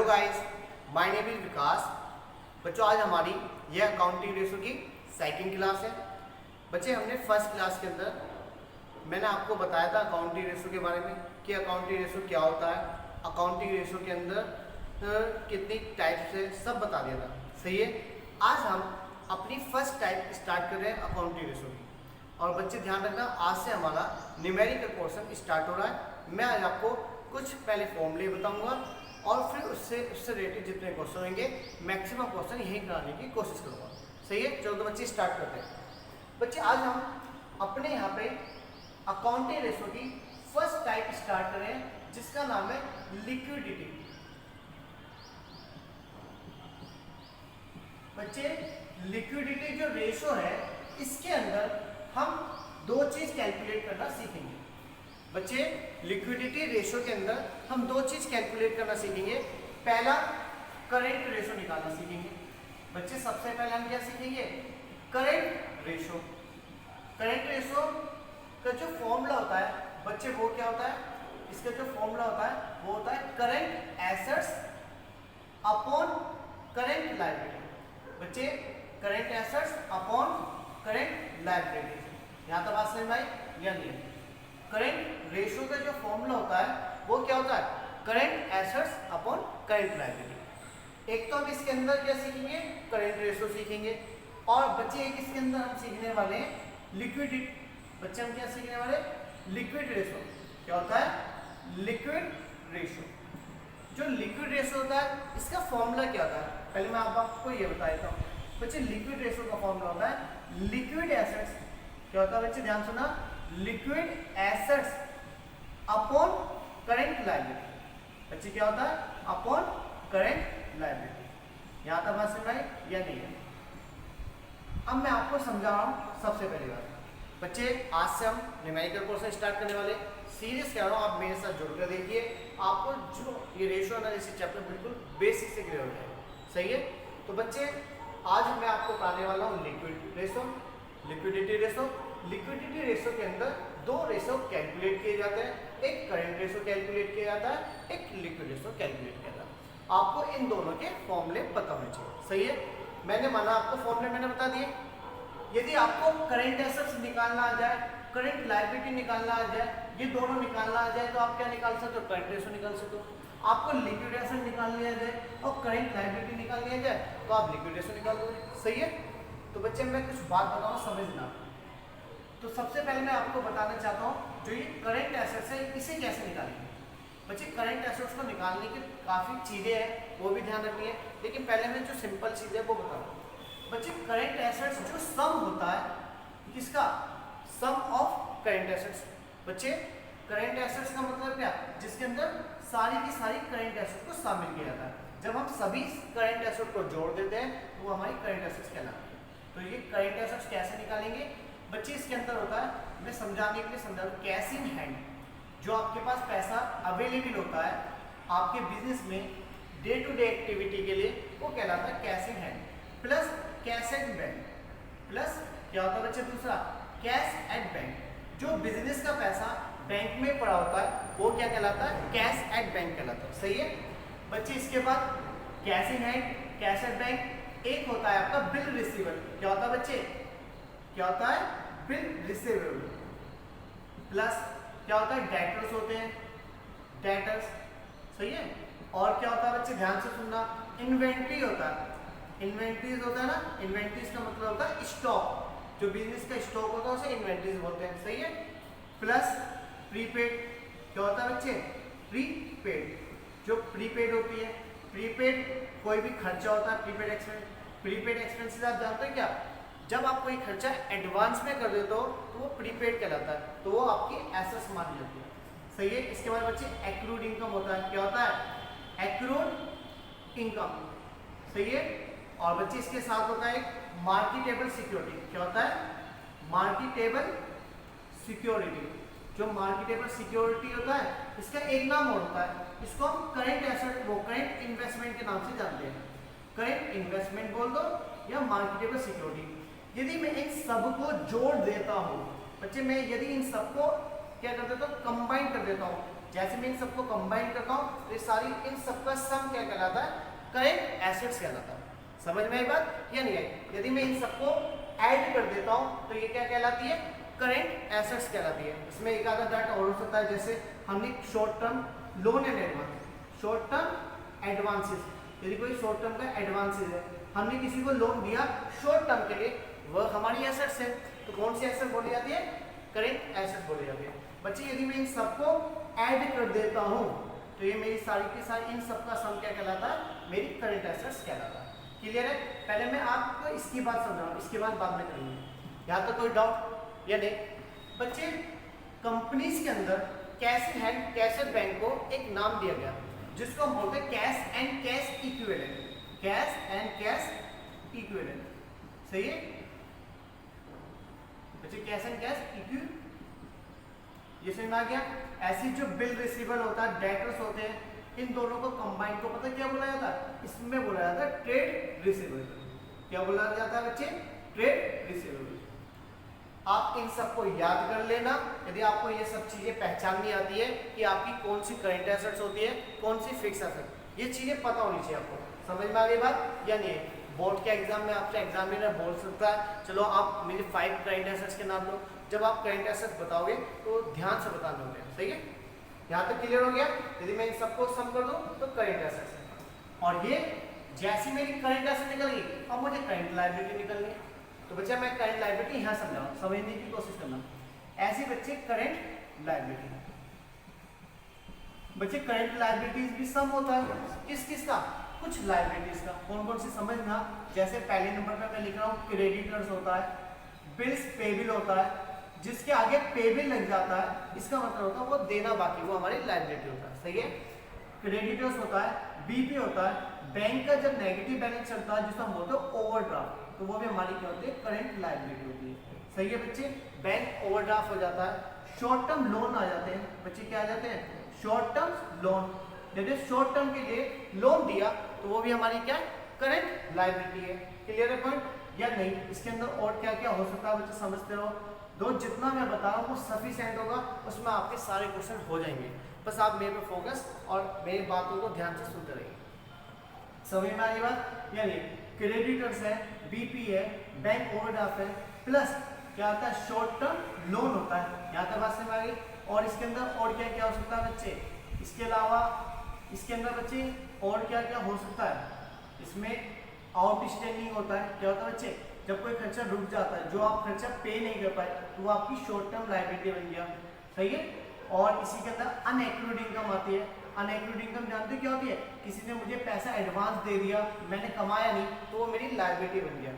Hello guys, my name is Vikas. बच्चों, आज हमारी यह अकाउंटिंग रेशो की सेकंड क्लास है। बच्चे, हमने फर्स्ट क्लास के अंदर मैंने आपको बताया था अकाउंटिंग रेशो के बारे में कि अकाउंटिंग रेशो क्या होता है, अकाउंटिंग रेशो के अंदर कितनी टाइप्स है, सब बता दिया था। सही है। आज हम अपनी फर्स्ट टाइप स्टार्ट कर रहे हैं अकाउंटिंग रेशो की। और बच्चे ध्यान रखना, आज से हमारा न्यूमेरिकल पोर्शन स्टार्ट हो रहा है। मैं आज आपको कुछ पहले फॉर्मूले बताऊंगा और फिर उससे रिलेटेड जितने क्वेश्चन होंगे मैक्सिमम क्वेश्चन यही कराने की कोशिश करूंगा। सही है। चलो तो बच्चे स्टार्ट करते हैं। बच्चे, आज हम अपने यहाँ पे अकाउंटिंग रेशो की फर्स्ट टाइप स्टार्ट कर रहे हैं, जिसका नाम है लिक्विडिटी। बच्चे, लिक्विडिटी जो रेशो है, इसके अंदर हम दो चीज कैलकुलेट करना सीखेंगे। बच्चे, लिक्विडिटी रेशो के अंदर हम दो चीज कैलकुलेट करना सीखेंगे। पहला, करंट रेशो निकालना सीखेंगे। बच्चे, सबसे पहले हम क्या सीखेंगे? Current ratio. करंट रेशो का जो फॉर्मूला होता है बच्चे, वो क्या होता है? इसका जो फॉर्मूला होता है वो होता है current assets upon current liability. बच्चे, current assets upon current liability. यहां तक बात समझ में आई या नहीं? करंट रेशो का जो फॉर्मूला होता है वो क्या होता है? Current assets upon current liability. एक तो हम इसके अंदर क्या सीखेंगे? करंट रेशो सीखेंगे। और बच्चे, एक इसके अंदर हम सीखने वाले हैं लिक्विडिटी। बच्चे, हम क्या सीखने वाले? Liquid ratio. क्या होता है? Liquid ratio. जो लिक्विड रेशो होता है, इसका फॉर्मूला क्या होता है? पहले मैं आपको ये बता देता हूँ। बच्चे, लिक्विड रेशो का फॉर्मूला होता है लिक्विड एसेट्स। क्या होता है बच्चे? ध्यान सुना, liquid assets upon current liability. बच्चे, क्या होता है? Upon current liability. यहां तक बात समझ में आई या नहीं है? अब मैं आपको समझा रहा हूं। सबसे पहली बात बच्चे, आज से हम न्यूमेरिकल कोर्स स्टार्ट करने वाले। सीरियस कह रहा हूं, आप मेरे साथ जुड़कर देखिए। आपको जो ये रेशो एनालिसिस चैप्टर बिल्कुल बेसिक से क्लियर हो जाएगा। सही है। तो बच्चे, आज मैं आपको पढ़ाने वाला हूँ liquid ratio, liquidity ratio. Liquidity ratio के अंदर दो रेशो कैलकुलेट किए जाते हैं। एक करंट रेशो कैलकुलेट किया जाता है, एक लिक्विड रेशो कैलकुलेट किया जाता है। आपको इन दोनों के फॉर्मूले पता होने चाहिए। सही है। मैंने माना आपको फॉर्मूले मैंने बता दिए। यदि आपको करंट एसेट्स निकालना आ जाए, करंट लायबिलिटी निकालना आ जाए, ये दोनों निकालना आ जाए, तो आप क्या निकाल सकते हो? करंट रेशो निकाल सकते हो। आपको लिक्विड एसेट निकालनी आ जाए और करंट लायबिलिटी निकालनी आ जाए, तो आप लिक्विड रेशो निकाल दोगे। सही है। तो बच्चे, मैं कुछ बात बताऊँ, समझना। तो सबसे पहले मैं आपको बताना चाहता हूँ, जो ये करंट एसेट्स है, इसे कैसे निकालेंगे। बच्चे, करंट एसेट्स को निकालने की काफ़ी चीज़ें हैं, वो भी ध्यान रखनी है। लेकिन पहले मैं जो सिंपल चीज़ है वो बता रहा हूँ। बच्चे, करंट एसेट्स जो सम होता है, किसका? सम ऑफ करंट एसेट्स। बच्चे, करंट एसेट्स का मतलब क्या? जिसके अंदर सारी की सारी करंट एसेट्स को शामिल किया जाता है। जब हम सभी करंट एसेट्स को जोड़ देते हैं तो वो हमारी करंट एसेट्स कहलाती है। तो ये करंट एसेट्स कैसे निकालेंगे? बच्चे, इसके अंदर होता है, मैं समझाने के लिए समझा दूं, कैश इन हैंड। जो आपके पास पैसा अवेलेबल होता है आपके बिजनेस में डे टू डे एक्टिविटी के लिए, वो कहलाता है cash in hand. Plus cash at bank. Plus क्या होता है बच्चे? दूसरा, कैश एट बैंक। जो बिजनेस का पैसा बैंक में पड़ा होता है वो क्या कहलाता है? कैश एट बैंक कहलाता है। सही है। बच्चे, इसके बाद cash in hand, cash at bank, एक होता है आपका बिल रिसीवेबल। क्या होता है बच्चे? क्या होता है? Bill receivable. प्लस क्या होता है? डेटर्स होते हैं, डेटर्स। सही है। और क्या होता है बच्चे? ध्यान से सुनना, इन्वेंट्री होता है। इन्वेंट्रीज होता है ना, इन्वेंट्रीज का मतलब होता है स्टॉक। जो बिजनेस का स्टॉक होता है उसे इन्वेंट्रीज बोलते हैं। सही है। Plus prepaid. क्या होता है बच्चे? प्रीपेड। जो प्रीपेड होती है, प्रीपेड कोई भी खर्चा होता है, प्रीपेड एक्सपेंस। प्रीपेड एक्सपेंसेस आप जानते हैं क्या? जब आप कोई खर्चा एडवांस में कर देते हो तो वो प्रीपेड कहलाता है, तो वो आपकी एसेट्स मानी जाती है। सही है। इसके बाद बच्चे, एक्रूड इनकम होता है। क्या होता है? Accrued income. सही है। और बच्चे, इसके साथ होता है मार्केटेबल सिक्योरिटी। क्या होता है? Marketable security. जो मार्केटेबल सिक्योरिटी होता है, इसका एक नाम और होता है, इसको हम करंट एसेट, वो करंट इन्वेस्टमेंट के नाम से जानते हैं। करंट इन्वेस्टमेंट बोल दो या मार्केटेबल सिक्योरिटी। यदि मैं इन सबको जोड़ देता हूँ बच्चे, मैं यदि इन सबको क्या कर देता हूँ? कंबाइन कर देता हूँ, जैसे मैं इन सबको कंबाइन करता हूँ तो ये सारी इन सबका सम क्या कहलाता है, करेंट एसेट्स कहलाता है। समझ में आई बात या नहीं आई? यदि मैं इन सबको ऐड कर देता हूँ तो ये क्या कहलाती है, करेंट एसेट्स कहलाती है। इसमें एक आधा डाटा और हो सकता है, जैसे हमने short term loan and advance, short term advances, यदि कोई शॉर्ट टर्म का एडवांसेस है, हमने किसी को लोन दिया शॉर्ट टर्म के लिए, वह हमारी एसेट्स है, तो कौन सी एसेट बोली जाती है, करेंट एसेट्स बोली जाती है। बच्चे यदि मैं इन सबको ऐड कर देता हूँ तो ये मेरी सारी की सारी इन सबका सम क्या कहलाता है, मेरी करेंट एसेट्स कहलाता है। क्लियर है? पहले मैं आपको इसकी बात समझाऊँ, इसके बाद में करेंगे। यहाँ तो कोई डाउट या नहीं? बच्चे कंपनीज के अंदर cash in hand, cash at bank को एक नाम दिया गया जिसको हम बोलते हैं cash and cash equivalent, cash and cash equivalent. सही है बच्चे? कैश एंड कैश इक्विवेलेंट, ये समझ में आ गया? ऐसी जो बिल रिसीवेबल होता है, डेटर्स होते हैं, इन दोनों को कंबाइन को पता क्या बोला जाता है, इसमें बोला जाता है ट्रेड रिसीवेबल। क्या बोला जाता है बच्चे? Trade receivable. आप इन सबको याद कर लेना। यदि आपको ये सब चीजें पहचाननी आती है कि आपकी कौन सी करंट एसेट्स होती है, कौन सी फिक्स एसेट, ये चीजें पता होनी चाहिए आपको। समझ में आ गई बात या नहीं? बोर्ड के एग्जाम में आपसे एग्जामिनर बोल सकता है चलो आप मेरे 5 करंट एसेट्स के नाम लो। जब आप करंट एसेट्स बताओगे तो ध्यान से बताना होगा। सही है? यहाँ तक क्लियर हो गया? यदि मैं इन सबको सम कर दूं तो करंट एसेट्स है, और ये जैसी मेरी करंट एसेट निकल गई, अब मुझे करंट लायबिलिटी निकलनी है। तो बच्चा मैं करंट लायबिलिटी यहाँ समझाऊँ, समझने की कोशिश करना। ऐसे बच्चे करंट लायबिलिटी, बच्चे करंट लायबिलिटीज भी सम होता है। किस किस का? कुछ लायबिलिटीज का। कौन कौन सी समझना? जैसे पहले नंबर पे मैं लिख रहा हूँ क्रेडिटर्स होता है, बिल्स पेबिल होता है, जिसके आगे पेबिल लग जाता है इसका मतलब होता है वो देना बाकी, वो हमारी लायबिलिटी होता है। सही है? क्रेडिटर्स होता है, बीपी होता है, बैंक का जब नेगेटिव बैलेंस चलता है जिसको हम बोलते हैं ओवरड्राफ्ट, तो वो भी हमारी क्या होती है, करंट लायबिलिटी होती है। सही है बच्चे? बैंक ओवरड्राफ्ट हो जाता है, शॉर्ट टर्म लोन आ जाते हैं। बच्चे क्या आ जाते हैं? Short term loan. यदि शॉर्ट टर्म के लिए लोन दिया तो वो भी हमारी क्या है, करंट लायबिलिटी है। क्लियर है पॉइंट या नहीं? इसके अंदर और क्या क्या हो सकता है बच्चे समझते रहो। दो जितना मैं बता रहा हूँ वो सफिशिएंट होगा, उसमें आपके सारे क्वेश्चन हो जाएंगे। बस आप मेरे पे फोकस और मेरी बातों को ध्यान से सुनते रहिए। समझ में आ रही बात? यानी क्रेडिटर्स है, बीपी है, बैंक ओवरड्राफ्ट है, प्लस क्या आता है, शॉर्ट टर्म लोन होता है। यहाँ तक बात समझ में आ गई? और इसके अंदर और क्या क्या हो सकता है बच्चे? इसके अलावा इसके अंदर बच्चे और क्या क्या हो सकता है? इसमें आउटस्टैंडिंग होता है। क्या होता है बच्चे? जब कोई खर्चा रुक जाता है, जो आप खर्चा पे नहीं कर पाए, तो वो आपकी शॉर्ट टर्म लायबिलिटी बन गया। सही है? और इसी के अंदर अनएक्रूड इनकम आती है। अनएक्रूड इनकम जानते क्या होती है? किसी ने मुझे पैसा एडवांस दे दिया, मैंने कमाया नहीं, तो वो मेरी लायबिलिटी बन गया।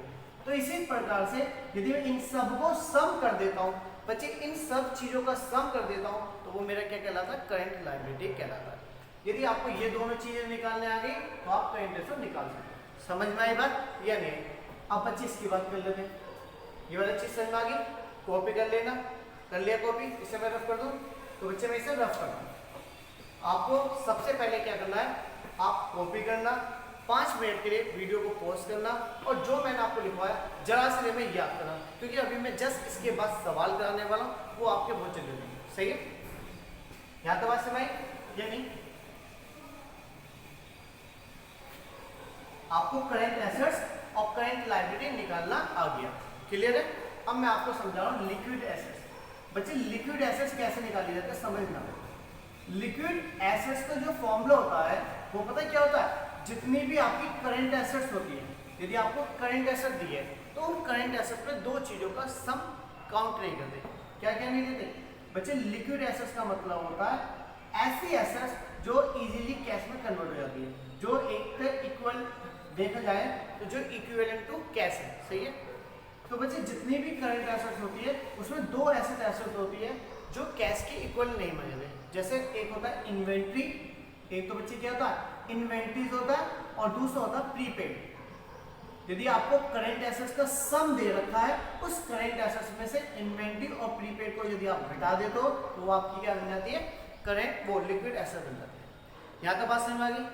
तो इसी प्रकार से यदि मैं इन सब को सम कर देता हूँ बच्चे, इन सब चीजों का सम कर देता हूँ तो वो मेरा क्या कहलाता है, करंट लायबिलिटी कहलाता है। यदि आपको ये दोनों चीजें निकालने आ गई तो आप करंट एसेट निकाल सकते हैं। समझ में आई बात या नहीं? अब बच्चे इसकी बात कर लेते हैं। ये वाला चीज समझ में आ गई? कॉपी कर लेना। कर लिया कॉपी? इसे मैं रफ कर दूं तो बच्चे मैं इसे रफ करना। आपको सबसे पहले क्या करना है, आप कॉपी करना, 5 मिनट के लिए वीडियो को पॉज करना और जो मैंने आपको लिखवाया जरा से में याद करना, क्योंकि अभी मैं जस्ट इसके बाद सवाल कराने वाला हूँ, वो आपके बहुत जल्दी होंगे। सही है? यहाँ तो बात समझ या नहीं? आपको करंट एसेट्स और करंट लायबिलिटी निकालना आ गया। क्लियर है? अब मैं आपको समझा रहा हूँ लिक्विड एसेट्स। बच्चे लिक्विड एसेट्स कैसे निकाली जाते हैं समझना। लिक्विड एसेट्स का जो फॉर्मूला होता है वो पता है क्या होता है? जितनी भी आपकी करंट एसेट्स होती है, यदि आपको करंट एसेट दी है तो उन करंट एसेट्स पे दो चीजों का सम काउंट नहीं करते। क्या क्या नहीं देते बच्चे? लिक्विड एसेट्स का मतलब होता है ऐसी एसेट्स जो इजीली कैश में कन्वर्ट हो जाती है, जो एक इक्वल देखा जाए तो जो इक्विवेलेंट टू कैश है। सही है? तो बच्चे जितनी भी करंट एसेट्स होती है उसमें दो ऐसे एसेट होती है जो कैश के इक्वल नहीं माने जाते। जैसे एक होता है इन्वेंट्री, एक तो बच्चे क्या होता है इन्वेंट्रीज होता है, और दूसरा होता है प्रीपेड। यदि आपको करंट एसेट्स का सम दे रखा है, उस करंट एसेट्स में से इन्वेंट्री और प्रीपेड को यदि आप घटा देते हो तो वो आपकी क्या बन जाती है? करंट वो लिक्विड एसेट बन जाती है। यहाँ तक बात समझ में आ गई?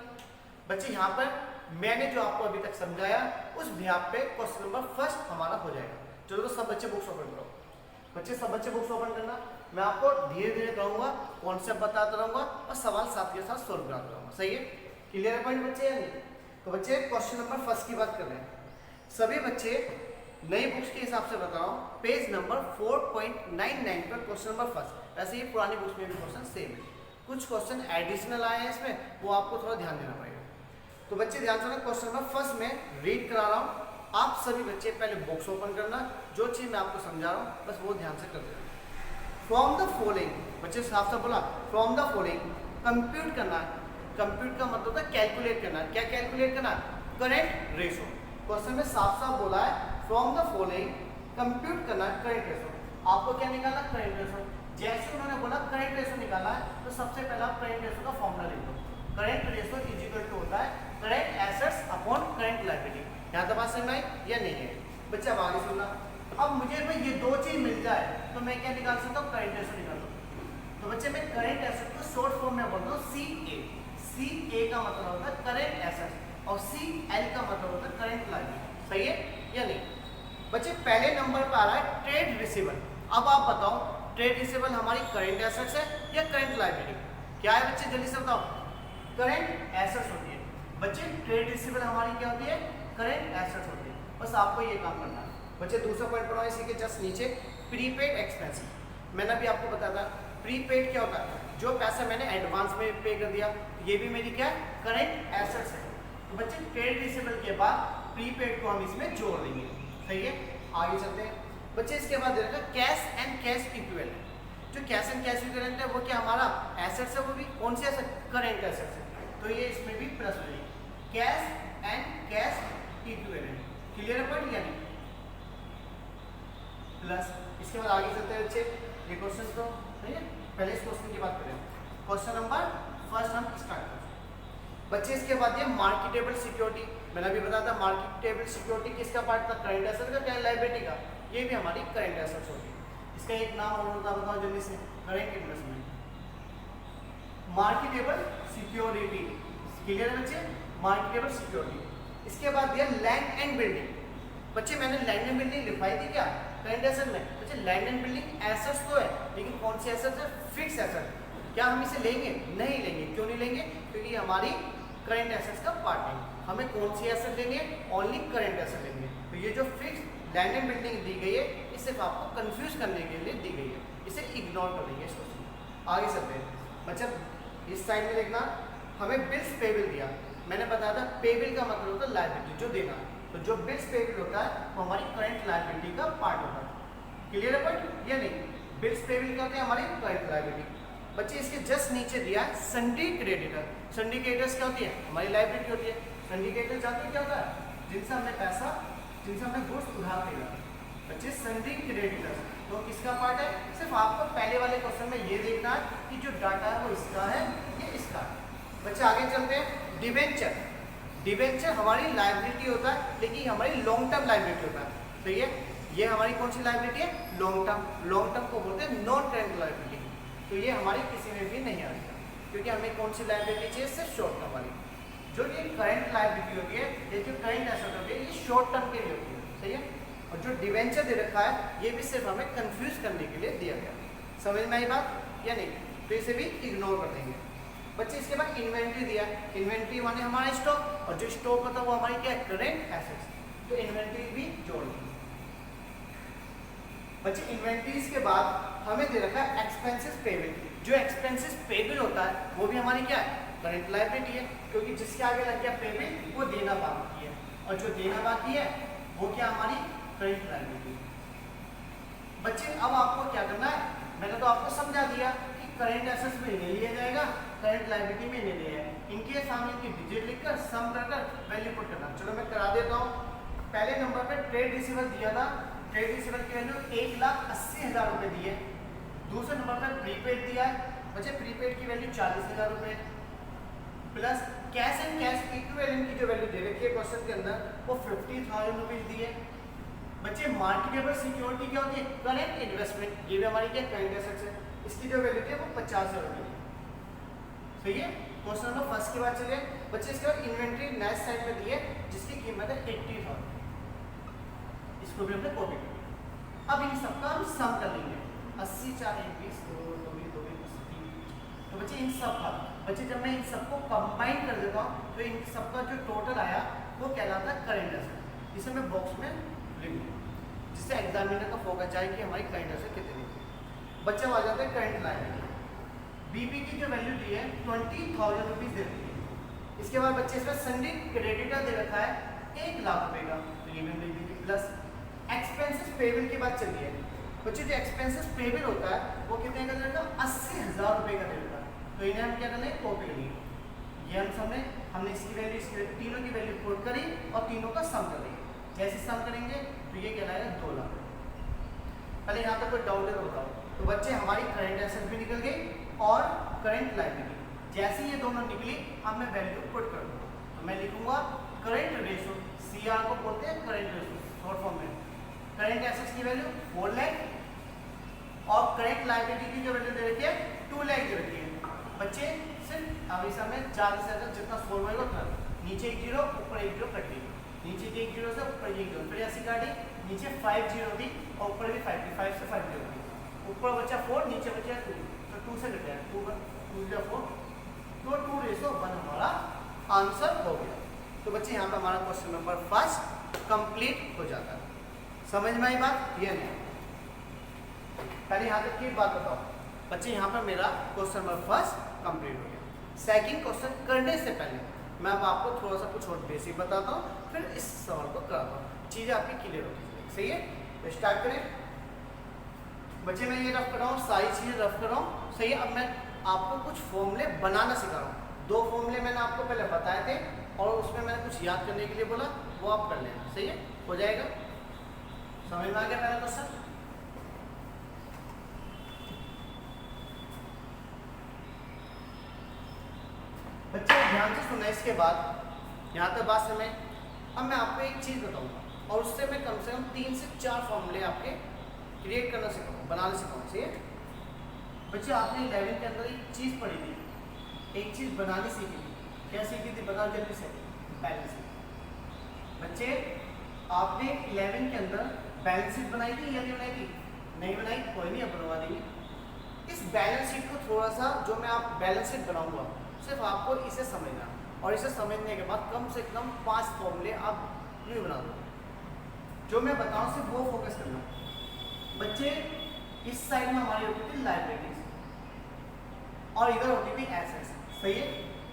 बच्चे यहाँ पर मैंने जो आपको अभी तक समझाया उस व्याप पे क्वेश्चन नंबर फर्स्ट हमारा हो जाएगा। चलो तो सब बच्चे बुक्स ओपन करो। बच्चे सब बच्चे बुक्स ओपन करना। मैं आपको धीरे धीरे कहूँगा, कॉन्सेप्ट बताता रहूँगा और सवाल साथ के साथ सोल्व कराता रहूँगा। सही है? क्लियर है पॉइंट बच्चे या नहीं? तो बच्चे क्वेश्चन नंबर फर्स्ट की बात कर रहे हैं। सभी बच्चे नई बुक्स के हिसाब से बता रहा हूँ, पेज नंबर 4.99 पर क्वेश्चन नंबर फर्स्ट। वैसे ही पुरानी बुक्स में भी क्वेश्चन सेम है, कुछ क्वेश्चन एडिशनल आए हैं इसमें, वो आपको थोड़ा ध्यान देना पड़ेगा। तो बच्चे ध्यान से क्वेश्चन नंबर फर्स्ट में रीड करा रहा हूँ, आप सभी बच्चे पहले बुक्स ओपन करना, जो चीज़ मैं आपको समझा रहा हूँ बस वो ध्यान से कर देना। फ्रॉम द फॉलोइंग, बच्चे साफ साफ बोला, फ्रॉम द फॉलोइंग कंप्यूट करना। कंप्यूट का मतलब होता है कैलकुलेट करना। क्या कैलकुलेट करना? Current ratio. क्वेश्चन में साफ साफ बोला है, फ्रॉम द फॉलोइंग कंप्यूट करना करेंट रेशो। आपको क्या निकालना? Current ratio. जैसे उन्होंने बोला करेंट रेशो निकालना है, तो सबसे पहले आप करेंट रेशो का फॉर्मूला लिख दो। Current ratio is equal to होता है current assets upon current liability. यहाँ तक बात समझ में आई या नहीं है? बच्चे अब आगे सुनना। अब मुझे भाई ये दो चीज मिल जाए तो मैं क्या निकाल सकता हूँ? करेंट रेशो निकाल सकता हूँ। तो बच्चे मैं करेंट एसेट को शॉर्ट फॉर्म में बोलता हूँ CA। CA का मतलब होता है करेंट एसेट और CL का मतलब होता है करेंट लायबिलिटी। सही है या नहीं? बच्चे पहले नंबर पर आ रहा है ट्रेड रिसीवेबल। अब आप बताओ, ट्रेड रिसीवेबल हमारी करेंट एसेट्स है या करेंट लायबिलिटी? क्या है बच्चे, जल्दी से बताओ। करेंट एसेट्स होती है बच्चे। ट्रेड रिसीवेबल हमारी क्या होती है? करेंट एसेट्स होती है। बस आपको ये काम करना है बच्चे। दूसरा पॉइंट पढ़ा इसी के जस्ट नीचे, प्रीपेड एक्सपेंसिव। मैंने अभी आपको बताया था प्रीपेड क्या होता है, जो पैसा मैंने एडवांस में पे कर दिया, ये भी मेरी क्या है? करेंट एसेट्स है। तो बच्चे ट्रेड रिसीवेबल के बाद प्रीपेड को हम इसमें जोड़ देंगे। सही है? आगे चलते हैं बच्चे। इसके बाद देखा कैश एंड कैश इक्विवेलेंट। जो कैश एंड कैश इक्विवेलेंट है वो क्या हमारा एसेट्स है, वो भी कौन सी एसेट? करेंट एसेट्स है। तो ये इसमें भी प्लस हो जाएगी, cash and cash equivalent. Clear है पॉइंट या नहीं? प्लस। इसके बाद आगे चलते हैं बच्चे। ये क्वेश्चन तो नहीं है, पहले इस क्वेश्चन की बात करें। क्वेश्चन नंबर फर्स्ट हम स्टार्ट करते हैं बच्चे। इसके बाद ये मार्केटेबल सिक्योरिटी। मैंने अभी बताया था मार्केटेबल सिक्योरिटी किसका पार्ट था? करेंट एसेट का, क्या लायबिलिटी का? ये भी हमारी करेंट एसेट्स होती है। इसका एक नाम और होता, बताओ जल्दी से। Current investment. Marketable security. Clear है बच्चे? Marketable security. इसके बाद दिया लैंड एंड बिल्डिंग। बच्चे मैंने लैंड एंड बिल्डिंग लिखवाई थी क्या करेंट एसेट में? बच्चे लैंड एंड बिल्डिंग एसेट्स तो है, लेकिन कौन सी एसेट्स है? Fix asset. क्या हम इसे लेंगे? नहीं लेंगे। क्यों नहीं लेंगे? क्योंकि हमारी करेंट एसेट्स का पार्ट है। हमें कौन सी एसेट लेनी है? ओनली करेंट एसेट लेंगे। तो ये जो फिक्स लैंड एंड बिल्डिंग दी गई है, ये सिर्फ आपको कंफ्यूज करने के लिए दी गई है, इसे इग्नोर कर देंगे इस क्वेश्चन। आगे चलते हैं बच्चा। इस साइड में देखना, हमें बिल्स पेबल दिया। मैंने बताया था पेबल का मतलब होता है लायबिलिटी, जो देना। तो जो बिल्स पेबल होता है वो हमारी करंट लायबिलिटी का पार्ट होता है। क्लियर है पॉइंट या नहीं? बिल्स पेबल क्या होते हैं? हमारी करंट लायबिलिटी। बच्चे इसके जस्ट नीचे दिया सन्डी क्रेडिटर। सन्डी क्रेडिटर्स क्या होती है? हमारी लायबिलिटी होती है। सन्डी क्रेडिटर जानते हो क्या होता है? जिनसे हमने पैसा, जिनसे हमने गुड्स उधार लिया। बच्चे सन्डी क्रेडिटर्स तो किसका पार्ट है? सिर्फ आपको पहले वाले क्वेश्चन में ये देखना है कि जो डाटा है वो इसका है, ये इसका है। बच्चे आगे चलते हैं। डिवेंचर। डिवेंचर हमारी लायबिलिटी होता है, लेकिन हमारी लॉन्ग टर्म लायबिलिटी होता है। सही है? ये हमारी कौन सी लायबिलिटी है? Long term. लॉन्ग टर्म को बोलते हैं नॉन करेंट लायबिलिटी। तो ये हमारी किसी में भी नहीं आएगा, क्योंकि हमें कौन सी लायबिलिटी चाहिए? सिर्फ शॉर्ट टर्म वाली। जो ये करंट लायबिलिटी होती है, ये जो करंट एसेट होती है, ये शॉर्ट टर्म के लिए होती है। सही है? और जो डिवेंचर दे रखा है, ये भी सिर्फ हमें कंफ्यूज करने के लिए दिया गया। समझ में आई बात या नहीं? तो इसे भी इग्नोर कर देंगे बच्चे। इसके बाद इन्वेंट्री दिया। इन्वेंट्री माने हमारा स्टॉक, और जो स्टॉक होता है वो हमारी क्या है? Current assets. तो इन्वेंट्री भी जोड़ देंगे बच्चे। इन्वेंट्रीज के बाद हमें दे रखा है एक्सपेंसेस पेबल। जो एक्सपेंसेस पेबल होता है वो भी हमारी क्या है? करंट लायबिलिटी है, क्योंकि जिसके आगे लग गया पेबल वो देना बाकी है, और जो देना बाकी है वो क्या? हमारी करंट लायबिलिटी। बच्चे अब आपको क्या करना है? मैंने तो आपको समझा दिया कि करंट एसेट्स में ले लिया जाएगा, करंट लायबिलिटी में ले लिया है। इनके सामने इनकी डिजिट लिखकर सम कर वैल्यू पुट करना। चलो मैं करा देता हूँ। पहले नंबर पे ट्रेड रिसीवेबल दिया था। ट्रेड रिसीवेबल की वैल्यू 1,80,000 रुपये दी है। दूसरे नंबर पर प्रीपेड दिया है बच्चे। प्रीपेड की वैल्यू 40,000 रुपये, plus cash and cash equivalent की जो वैल्यू दे रखी है क्वेश्चन के अंदर, वो 50,000 रुपीज दी है बच्चे। मार्केटेबल सिक्योरिटी क्या होती है? Current investment. ये भी हमारी क्या? करंट एसेट्स है। इसकी जो वैल्यू थी वो 50,000 रुपये। सही है? क्वेश्चन नंबर फर्स्ट की बात चलिए बच्चे। इसके बाद इन्वेंट्री नेक्स्ट साइड में दी है, जिसकी कीमत है 80,000। इसको भी हमने कॉपी कर लिया। अब इन सबका हम सम कर लेंगे। 80 80 4 1 20 2 2 2 3। तो बच्चे इन सब का बच्चे जब मैं इन सबको कंबाइन कर देता हूँ तो इन सबका जो टोटल आया वो कहलाता है करंट एसेट। इसे मैं बॉक्स में लिख दूँ जिससे एग्जामिनर का फोकस जाए कि हमारी करंट एसेट कितनी है। बच्चे आ जाते हैं करंट लायबिलिटी। बीपी की जो वैल्यू दी है 20,000 रुपीज़ दे रखी है। इसके बाद बच्चे इसमें सन्डी क्रेडिटर दे रखा है 1 लाख रुपए का प्लस एक्सपेंसेस पेबल की बात चल रही है। बच्चे जो एक्सपेंसेस पेबल होता है वो कितने का दे रखा है 80,000 रुपए का दे रखा है। तो इन्हें हम क्या करना है कॉपी करेंगे। ये हमने इसकी वैल्यू इसकी तीनों की वैल्यू पुट करी और तीनों का सम करेंगे। जैसे सम करेंगे तो ये कहलाएगा 2 लाख। पहले यहाँ पे कोई डाउट है तो बताओ। तो बच्चे हमारी करंट एसेट भी निकल गई और करंट लायबिलिटी जैसे ये दोनों निकली अब मैं वैल्यू पुट कर दूँगा। तो मैं लिखूंगा करंट रेशो, सीआर को बोलते हैं करंट रेशो शॉर्ट फॉर्म में। करंट एसेट्स की वैल्यू 4 लाख और करंट लायबिलिटी की जो वैल्यू दे रखी है 2 लाख दे रखी है। बच्चे सिर्फ अब इस समय ज़्यादा से ज़्यादा जितना सोल्व होगा उतना नीचे 1 0 ऊपर 1 0 कट गई, नीचे की 1 0 से ऊपर 1 0 फिर ऐसी काटी, नीचे 5 0 थी और ऊपर भी 5 थी, 5 से 5 0 थी, ऊपर बचा 4 नीचे बचा 2 तो 2 से घटा 2 2 4 तो 2:1 हमारा आंसर हो गया। तो बच्चे यहाँ पर हमारा क्वेश्चन नंबर 1 कंप्लीट हो जाता है। समझ में आई बात? ये नहीं पहले यहाँ तक की बात बताओ बच्चे। यहाँ पर मेरा क्वेश्चन नंबर 1 कंप्लीट हो गया। सेकंड क्वेश्चन करने से पहले मैं अब आपको थोड़ा सा कुछ और बेसिक बताता हूँ, फिर इस सवाल को कराता हूँ, चीज़ें आपकी क्लियर होती है। सही है? तो स्टार्ट करें बच्चे। मैं ये रफ कर रहा हूँ, सारी चीज़ें रफ कर रहा हूँ। सही है? अब मैं आपको कुछ फॉर्मूले बनाना सिखा रहा हूँ। 2 फॉर्मूले मैंने आपको पहले बताए थे और उसमें मैंने कुछ याद करने के लिए बोला, वो आप कर लेना। सही है? हो जाएगा? समझ में आ गया पहला क्वेश्चन? बच्चे ध्यान से सुना। इसके बाद यहाँ तक बात समझ। अब मैं आपको एक चीज़ बताऊंगा और उससे मैं कम से कम 3 से 4 फॉर्मूले आपके क्रिएट करना सिखाऊंगा, बनाना सिखाऊंगा। सही है? बच्चे आपने 11 के अंदर एक चीज़ पढ़ी थी, एक चीज़ बनानी सीखी थी। क्या सीखी थी बताओ जल्दी से? Balance sheet. बच्चे आपने 11 के अंदर बैलेंस शीट बनाई थी या नहीं बनाई थी? नहीं बनाई? कोई नहीं, अब बनवा देंगे। इस बैलेंस शीट को थोड़ा सा जो मैं आप बैलेंस शीट बनाऊंगा सिर्फ आपको इसे समझना और इसे समझने के बाद कम से कम 5 फॉर्मूले आप यूँ बना दो। जो मैं बताऊँ सिर्फ वो फोकस करना। बच्चे इस साइड में हमारी होती थी लाइब्रेरीज और इधर होती थी एसेट्स। सही है?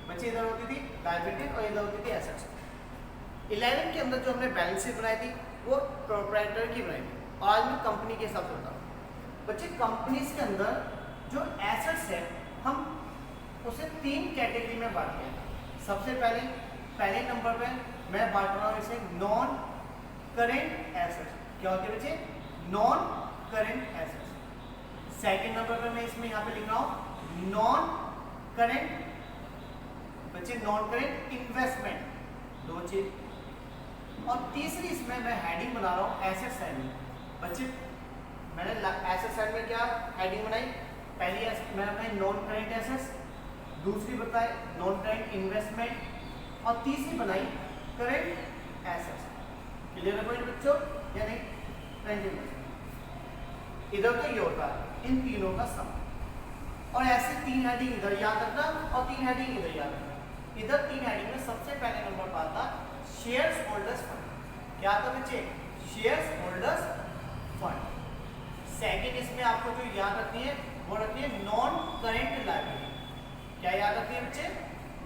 बच्चे इधर होती थी लाइब्रेरी और इधर होती थी एसेट्स। 11 के अंदर जो हमने बैलेंस शीट बनाई थी वो प्रोप्राइटर की बनाई थी और आज मैं कंपनी के हिसाब से बताऊँ। बच्चे कंपनीज के अंदर जो एसेट्स है हम उसे 3 कैटेगरी में बांटते हैं। सबसे पहले नंबर पे मैं बांट रहा हूँ इसे नॉन करेंट एसेट्स। क्या होते हैं बच्चे? Non current assets. Second number पे मैं इसमें यहाँ पे लिख रहा हूँ नॉन करेंट बच्चे नॉन करेंट इन्वेस्टमेंट। 2 चीज। और तीसरी इसमें मैं हेडिंग बना रहा हूँ एसेट साइड में। बच्चे मैंने एसेट साइड में क्या हेडिंग बनाई? पहली मैंने बनाई नॉन करेंट एसेट्स, दूसरी बताई नॉन करेंट इन्वेस्टमेंट और तीसरी बनाई करेंट एसेट्स। क्लियर है पॉइंट बच्चों या नहीं? करेंट इन्वेस्टमेंट इधर तो ये होता है इन तीनों का सम और ऐसे 3 हेडिंग इधर याद रखना और 3 हेडिंग इधर याद रखना। इधर 3 हेडिंग में सबसे पहले नंबर पर आता शेयर्स होल्डर्स फंड। क्या आता बच्चे? Shares holders fund. सेकंड इसमें आपको जो याद रखनी है वो रखनी है नॉन करेंट लायबिलिटी। क्या याद रखनी है बच्चे?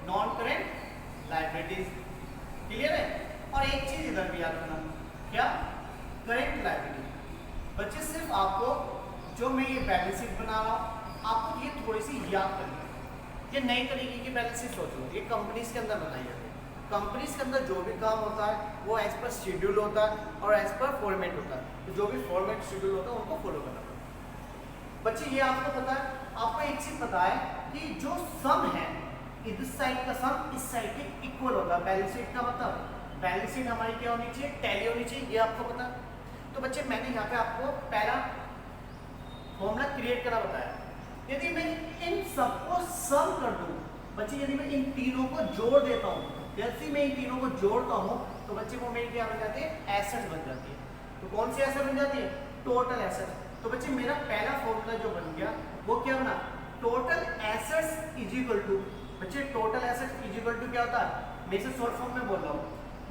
Non current liabilities. क्लियर है? और एक चीज इधर भी याद रखना, क्या? Current liability. बच्चे सिर्फ आपको जो मैं ये बैलेंस शीट बना रहा हूँ आपको ये थोड़ी सी याद करनी है। ये नई तरीके की बैलेंस शीट सोचो, ये कंपनीज के अंदर बनाई जाती है। कंपनीज के अंदर जो भी काम होता है वो एज पर शेड्यूल होता है और एज पर फॉर्मेट होता है। तो जो भी फॉर्मेट शेड्यूल होता है उनको फॉलो करना पड़ता है। बच्चे ये आपको पता है, आपको एक चीज पता है कि जो सम है इस साइड का सम इस साइड के इक्वल होगा। बैलेंस शीट का मतलब बैलेंस शीट हमारी क्या होनी चाहिए? टैली होनी चाहिए। ये आपको पता है। तो बच्चे मैंने यहाँ पे आपको पहला फॉर्मूला क्रिएट करना बताया। यदि मैं इन सबको सम कर दूं बच्चे, यदि मैं इन तीनों को जोड़ देता हूँ, जैसे मैं इन तीनों को जोड़ता हूँ तो बच्चे वो मेरी क्या बन जाती है? एसेट्स बन जाती है। तो कौन सी एसेट बन जाती है? Total asset. तो बच्चे मेरा पहला फॉर्मूला जो बन गया वो क्या बना, total assets is equal to, बच्चे total assets is equal to क्या होता है, मैं इसे शॉर्ट फॉर्म में बोल रहा हूँ,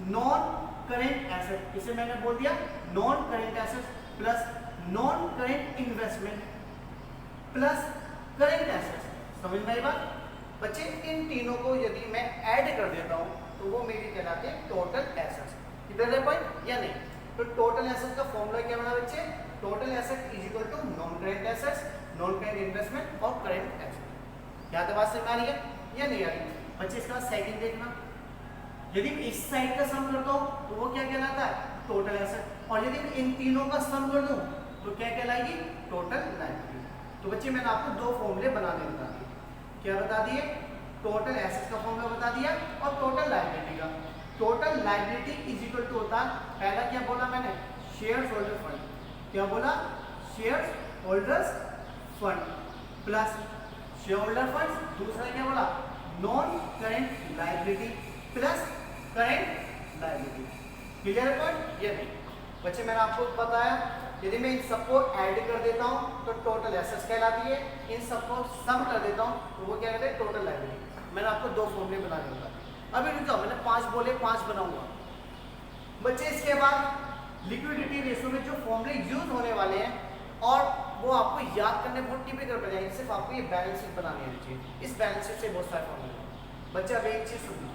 नॉन करेंट एसेट, इसे मैंने बोल दिया non current asset plus non current investment plus current assets. समझ में आई बात? बच्चे इन तीनों को यदि मैं ऐड कर देता हूँ तो वो मेरी कहलाती है टोटल एसेट्स। इधर है पॉइंट या नहीं? तो टोटल एसेट्स का फॉर्मूला क्या बना बच्चे, total asset is equal to non current assets, non current investment और करेंट एसेट। यहाँ तक बात समझ में आ रही है या नहीं आ रही? बच्चे इसका सेकंड देखना, यदि मैं इस साइड का सम करता हूँ तो वो क्या कहलाता है, टोटल एसेट, और यदि मैं इन तीनों का सम कर दूं तो क्या कहलाएगी, टोटल लायबिलिटी। तो बच्चे मैंने आपको दो फॉर्मूले बनाने बता दिए, क्या बता दिए, टोटल एसेट्स का फॉर्मूला बता दिया और टोटल लायबिलिटी का। Total liability is equal to होता है, पहला क्या बोला मैंने, शेयर होल्डर फंड, क्या बोला, share holders fund plus share holder fund, दूसरा क्या बोला, non current liability plus current liability. Clear है पॉइंट या नहीं? बच्चे मैंने आपको बताया यदि मैं इन सबको ऐड कर देता हूँ तो टोटल एसेट्स कहलाती है, इन सबको सम कर देता हूँ तो वो क्या कहते हैं, टोटल लायबिलिटी। मैंने आपको दो फॉर्मूले बनाने होगा, अभी रुक जाओ, मैंने 5 बोले 5 बनाऊंगा। बच्चे इसके बाद लिक्विडिटी रेशो में जो फॉर्मूले यूज होने वाले हैं और वो आपको याद करने बहुत टिपिकल पड़ जाएंगे, सिर्फ आपको ये बैलेंस शीट बनानी आनी चाहिए। इस बैलेंस शीट से बहुत सारे फॉर्मूले। बच्चे अब एक चीज सुनना,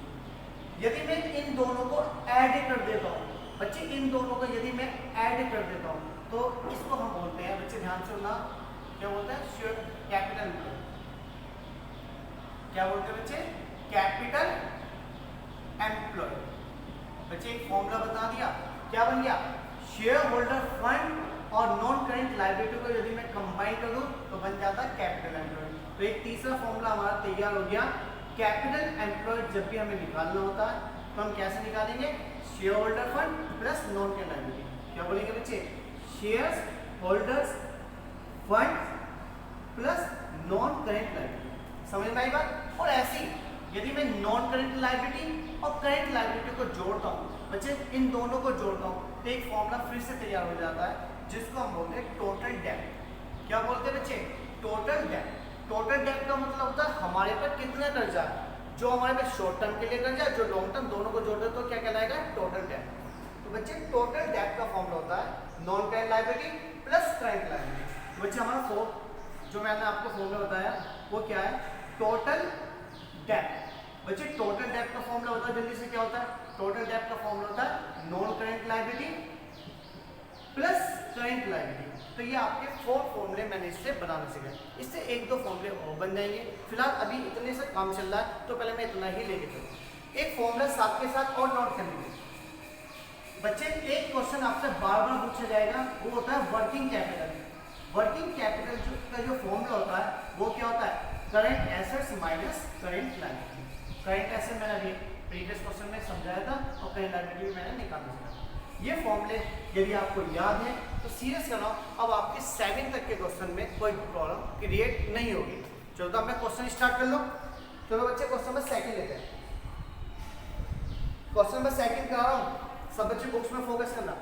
यदि मैं इन दोनों को ऐड कर देता हूँ, बच्चे इन दोनों को यदि मैं ऐड कर देता हूँ तो इसको हम बोलते हैं, बच्चे ध्यान से सुनना, क्या बोलते हैं, शेयर कैपिटल, क्या बोलते हैं बच्चे, कैपिटल एम्प्लॉय। बच्चे एक फॉर्मूला बता दिया, क्या बन गया, शेयर होल्डर फंड और नॉन करेंट लायबिलिटी को यदि मैं कंबाइन कर दूं तो बन जाता है कैपिटल एम्प्लॉय। तो एक तीसरा फॉर्मूला हमारा तैयार हो गया, कैपिटल एम्प्लॉय जब भी हमें निकालना होता है तो हम कैसे निकालेंगे, share holder fund plus non current liability. क्या बोलेंगे बच्चे, share holders fund plus non current liability. समझ में आई बात? और ऐसी यदि मैं नॉन करेंट लायबिलिटी और करेंट लायबिलिटी को जोड़ता हूँ, बच्चे इन दोनों को जोड़ता हूँ तो एक फॉर्मूला फिर से तैयार हो जाता है जिसको हम बोलते हैं टोटल डेब्ट। क्या बोलते हैं बच्चे, टोटल डेब्ट। टोटल डेब्ट का मतलब होता है हमारे पर कितना कर्जा है, जो हमारे पास शॉर्ट टर्म के लिए कर्जा है, जो लॉन्ग टर्म, दोनों को जोड़ दे तो क्या कहलाएगा, टोटल डेब्ट। तो बच्चे टोटल डेब्ट का फॉर्मूला होता है non current liability plus current liability. बच्चे हमारा जो मैंने आपको फॉर्मूला बताया वो क्या है, टोटल डेब्ट। बच्चे टोटल डेब्ट का फॉर्मूला होता है, जल्दी से क्या होता है, टोटल डेब्ट का फॉर्मूला होता है non current liability plus current liability. तो ये आपके 4 फॉर्मूले मैंने इससे बनाना सीखा, इससे 1-2 फॉर्मूले और बन जाएंगे। फिलहाल अभी इतने से काम चल रहा है तो पहले मैं इतना ही लेके चलूँ। एक फॉर्मूला साथ के साथ और नोट कर लीजिए बच्चे, एक क्वेश्चन आपसे बार बार पूछा जाएगा, वो होता है वर्किंग कैपिटल। वर्किंग कैपिटल का जो फॉर्मूला होता है वो क्या होता है, current assets minus current liability. Current asset मैंने अभी प्रीवियस क्वेश्चन में समझाया था और करेंट लायबिलिटी मैंने निकालना सीखा। ये फॉर्मूले यदि आपको याद है तो सीरियस करना, अब आपके 7 तक के क्वेश्चन में कोई प्रॉब्लम क्रिएट नहीं होगी। चलो तो अब मैं क्वेश्चन स्टार्ट कर लो। चलो बच्चे क्वेश्चन नंबर 2 लेते हैं। क्वेश्चन नंबर 2 कर रहा हूँ, सब बच्चे बुक्स में फोकस करना,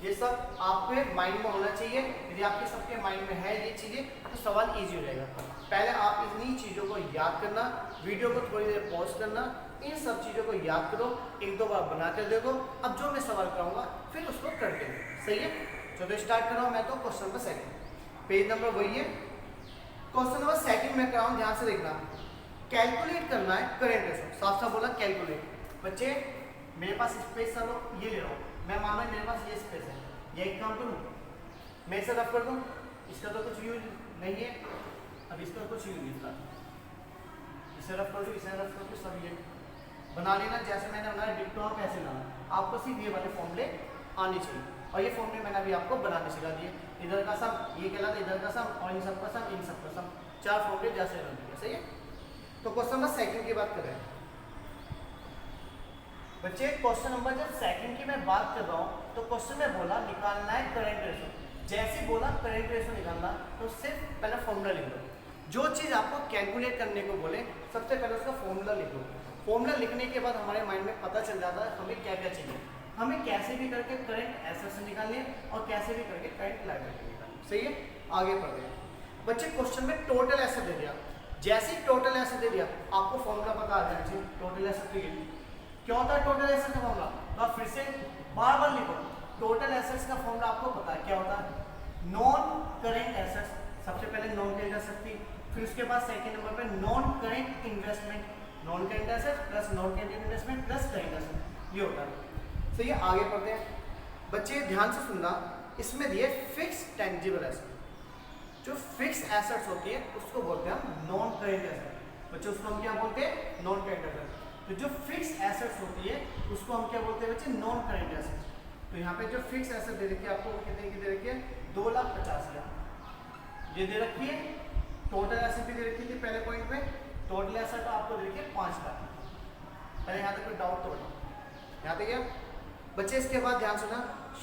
ये सब आपके माइंड में होना चाहिए। यदि आपके सबके माइंड में है ये चीजें तो सवाल इजी हो जाएगा। पहले आप इन्हीं चीजों को याद करना, वीडियो को थोड़ी देर पॉज करना, इन सब चीजों को याद करो, 1-2 बार बना कर देखो। अब जो मैं सवाल कराऊंगा फिर उसको करते हैं, सही है। चलो स्टार्ट कर रहा हूँ मैं तो क्वेश्चन नंबर 2, पेज नंबर वही है। क्वेश्चन नंबर 2 में कराऊँ, ध्यान से देखना, कैलकुलेट करना है करेंट रेशो। साफ साफ बोला कैलकुलेट। बच्चे मेरे पास स्पेस चलो ये ले रहा हूँ, मैं मानो मेरे पास ये स्पेस है, ये एक काम करूँ, मैं इसे रफ कर दूँ, इसका तो कुछ यूज नहीं है, अब इसका कुछ यूज नहीं था, इसे रफ कर दूँ, इसे रफ कर दूँ, सब ये बना लेना जैसे मैंने बनाया डिक्टो आप ऐसे बनाना। आपको सिर्फ ये वाले फॉर्मूले आने चाहिए और ये फॉर्मूले मैंने अभी आपको बनाने सिखा दिए। इधर का सम ये कहलाता है, इधर का सम और इन सब का सम, इन सब का सम, 4 फॉर्मूले जैसे बन गए, सही है। तो क्वेश्चन नंबर 2 की बात कर रहे हैं बच्चे। क्वेश्चन नंबर जब 2 की मैं बात कर रहा हूँ तो क्वेश्चन में बोला निकालना है करंट रेशो। जैसे बोला करंट रेशो निकालना तो सिर्फ पहले फॉर्मूला लिख दो। जो चीज़ आपको कैलकुलेट करने को बोले सबसे पहले उसका फॉर्मूला लिख दो। फॉर्मूला लिखने के बाद हमारे माइंड में पता चल जाता है हमें क्या क्या चाहिए। हमें कैसे भी करके करंट एसेट्स निकालने और कैसे भी करके करंट लायबिलिटी निकालनी, सही है, आगे बढ़ते हैं बच्चे। क्वेश्चन में टोटल एसेट दे दिया, जैसे ही टोटल एसेट दे दिया आपको फॉर्मूला पता आ जाना चाहिए टोटल एसेट के लिए। क्या होता है टोटल एसेट का फॉर्मूला, तो आप फिर से बार बार लिखो। टोटल एसेट्स का फॉर्मूला आपको पता है क्या होता है, नॉन करेंट एसेट्स, सबसे पहले नॉन करेंट एसेट थी, फिर उसके बाद सेकंड नंबर पे non current investment, non current asset plus non current investment plus current asset, ये होता है। सही है, आगे पढ़ते हैं बच्चे, ध्यान से सुनना। इसमें दिए फिक्स टेंजिबल एसेट, जो फिक्स एसेट्स होती है उसको बोलते हैं हम नॉन करेंट एसेट। बच्चे उसको हम क्या बोलते हैं, नॉन करेंट एसेट। तो जो फिक्स एसेट्स होती है उसको हम क्या बोलते हैं बच्चे, नॉन करेंट एसेट। तो यहाँ पे जो फिक्स एसेट दे रखी है आपको, कितने की दे रखी है, 2,50,000 ये दे रखी है। टोटल एसेट भी दे रखी थी पहले पॉइंट में, टोटल एसेट आपको दे रखी है 5 लाख। पहले यहाँ तक कोई डाउट तो नहीं, यहाँ तक क्या बच्चे। इसके बाद ध्यान सुना,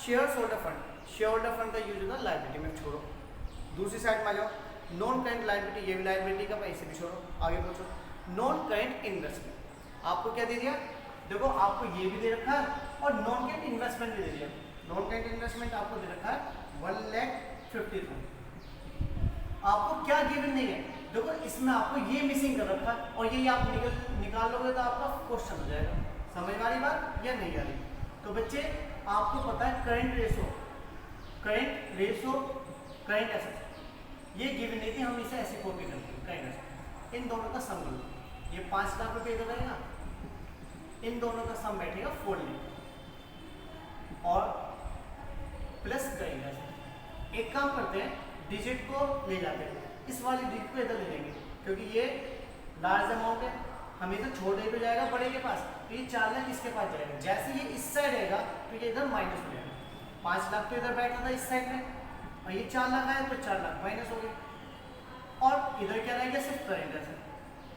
share holder fund, share holder fund का यूज होता है लायबिलिटी में, छोड़ो दूसरी साइड में आ जाओ। नॉन करेंट लायबिलिटी, ये भी लायबिलिटी का, पैसे भी छोड़ो, आगे पूछो। नॉन करेंट इन्वेस्टमेंट आपको क्या दे दिया, देखो आपको ये भी दे रखा है और नॉन करेंट इन्वेस्टमेंट भी दे दिया। नॉन करेंट इन्वेस्टमेंट आपको दे रखा है 1,50,000। आपको क्या गिवन नहीं है, देखो इसमें आपको ये मिसिंग कर रखा है और ये आप निकाल लोगे तो आपका क्वेश्चन हो जाएगा। समझ वाली बात या नहीं आ रही? तो बच्चे आपको पता है करेंट रेशो, करेंट एसेट ये गिवन नहीं थी, हम इसे ऐसे कॉपी करते हैं। करेंट एसेट इन दोनों का सम लो, ये 5 लाख रुपए इधर रहेगा, इन दोनों का सम बैठेगा 4 लाख और प्लस करेंट एसेट। एक काम करते हैं, डिजिट को ले जाते हैं, इस वाली डिजिट को इधर ले लेंगे क्योंकि ये लार्ज अमाउंट है, हमेशा छोटे पे जाएगा बड़े के पास, तो ये 4 लाख इसके पास जाएगा। जैसे ये इस साइड रहेगा तो ये इधर माइनस हो जाएगा। 5 लाख तो इधर बैठा था इस साइड में और ये 4 लाख आया तो 4 लाख माइनस हो गए और इधर क्या रहेगा, सिर्फ करेंट एसेट।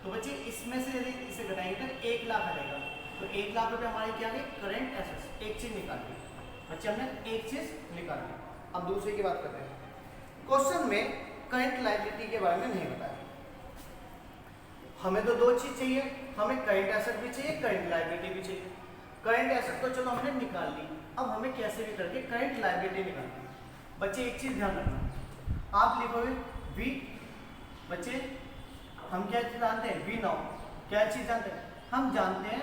तो बच्चे इसमें से यदि इसे घटाएंगे तो 1 लाख आएगा, तो 1 लाख रुपये हमारी क्या गई, करेंट एसेट्स। एक चीज निकाल ली बच्चे, हमने एक चीज निकाल ली। अब दूसरे की बात करते हैं। क्वेश्चन में करंट लायबिलिटी के बारे में नहीं बताया, हमें तो 2 चीज चाहिए, हमें करंट एसेट भी चाहिए, करंट लायबिलिटी भी चाहिए। करंट एसेट तो चलो हमने निकाल ली, अब हमें कैसे भी करके करंट लायबिलिटी निकालनी है। बच्चे एक चीज ध्यान रखना, आप लिखोगे वी, बच्चे हम क्या जानते हैं, वी नाउ क्या चीज जानते हैं, हम जानते हैं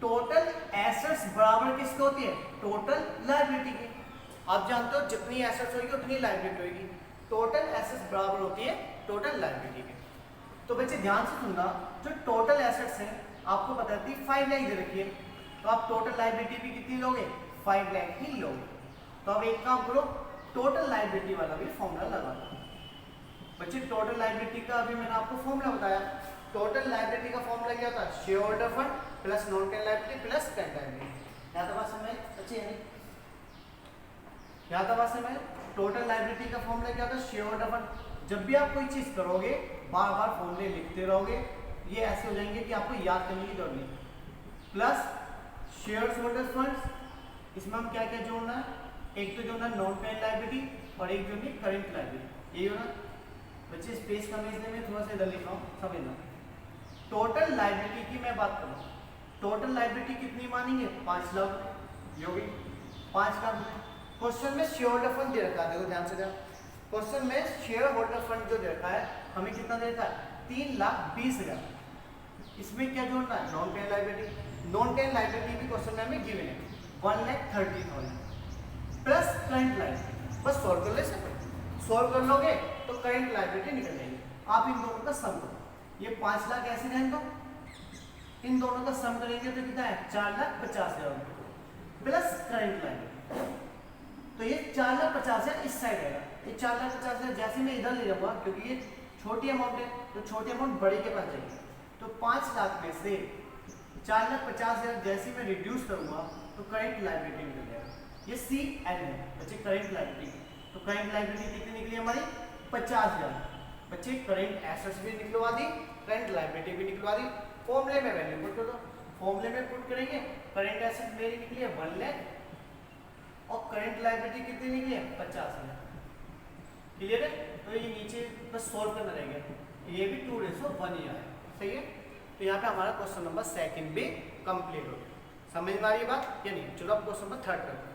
टोटल एसेट्स बराबर किसके होती है, टोटल लायबिलिटी की। आप जानते हो जितनी एसेट्स होगी उतनी लायबिलिटी होगी, टोटल एसेट्स बराबर होती है टोटल लायबिलिटी की। तो बच्चे ध्यान से सुनना, जो टोटल एसेट्स हैं आपको पता है 5 लाख दे रखी है, तो आप टोटल लायबिलिटी भी कितनी लोगे, 5 लाख ही लोगे। तो अब एक काम करो, टोटल लायबिलिटी वाला भी फॉर्मूला लगा दो। बच्चे टोटल लायबिलिटी का अभी मैंने आपको फॉर्मूला बताया, टोटल लायबिलिटी का फॉर्मूला क्या होता है, share holder fund plus non current liability plus current liability. यहाँ तक बात समझ बच्चे, यहाँ तक बात समझ। टोटल लायबिलिटी का फॉर्मूला क्या होता है, शेयर होल्डर फंड। जब भी आप कोई चीज करोगे बार बार फॉर्मूले लिखते रहोगे, ये ऐसे हो जाएंगे कि आपको याद करने की जरूरत नहीं। प्लस शेयर होल्डर फंड्स, इसमें हम क्या क्या जोड़ना है, एक तो जोड़ना नॉन करेंट लायबिलिटी और एक जोड़नी करंट लायबिलिटी, यही होना। बच्चे स्पेस समझने में थोड़ा सा इधर लिखा हूँ, समझना। टोटल लायबिलिटी की मैं बात करूँ, टोटल लायबिलिटी कितनी मानेंगे, 5 लाख, ये होगी 5 लाख रुपए। क्वेश्चन में शेयर होल्डर फंड दे रखा है, देखो ध्यान से ध्यान, क्वेश्चन में शेयर होल्डर फंड जो दे रखा है हमें कितना दे रखा है, 3,20,000। इसमें क्या जोड़ना है, non current liability. Non current liability भी क्वेश्चन में हमें गिवन है 1,30,000 प्लस करंट लायबिलिटी। बस सॉल्व कर ले सकते, सॉल्व कर लोगे तो करंट लायबिलिटी निकल जाएगी। आप इन दोनों का सम करो, ये 5 लाख ऐसे रहने दो, इन दोनों का सम करेंगे तो कितना है, 4,50,000 प्लस करंट लायबिलिटी। तो ये 4,50,000 इस साइड आएगा, ये 4,50,000 जैसे मैं इधर ले जाऊंगा क्योंकि ये छोटी अमाउंट है, तो छोटी अमाउंट बड़े के पास जाएगी। तो 5 लाख में से 4,50,000 जैसे मैं रिड्यूस करूंगा तो करंट लायबिलिटी निकल जाएगा, ये CL है बच्चे, करंट लायबिलिटी। तो करंट लायबिलिटी कितनी निकली हमारी, 50,000। बच्चे करंट एसेट्स भी निकलवा दी, करंट लायबिलिटी भी निकलवा दी। फॉर्मूले में वैल्यू पुट कर दो, फॉर्मूले में पुट करेंगे, करंट एसेट मेरी निकली है 1 लाख और करंट लायबिलिटी कितनी निकली है, 50,000। क्लियर है? तो ये नीचे बस सोल्व करना रहेगा, ये भी 2:1 ही आया, सही है। तो यहाँ पे हमारा क्वेश्चन नंबर 2 भी कंप्लीट हो गया। समझ में आ रही बात या नहीं? चलो अब क्वेश्चन नंबर 3 करते हैं।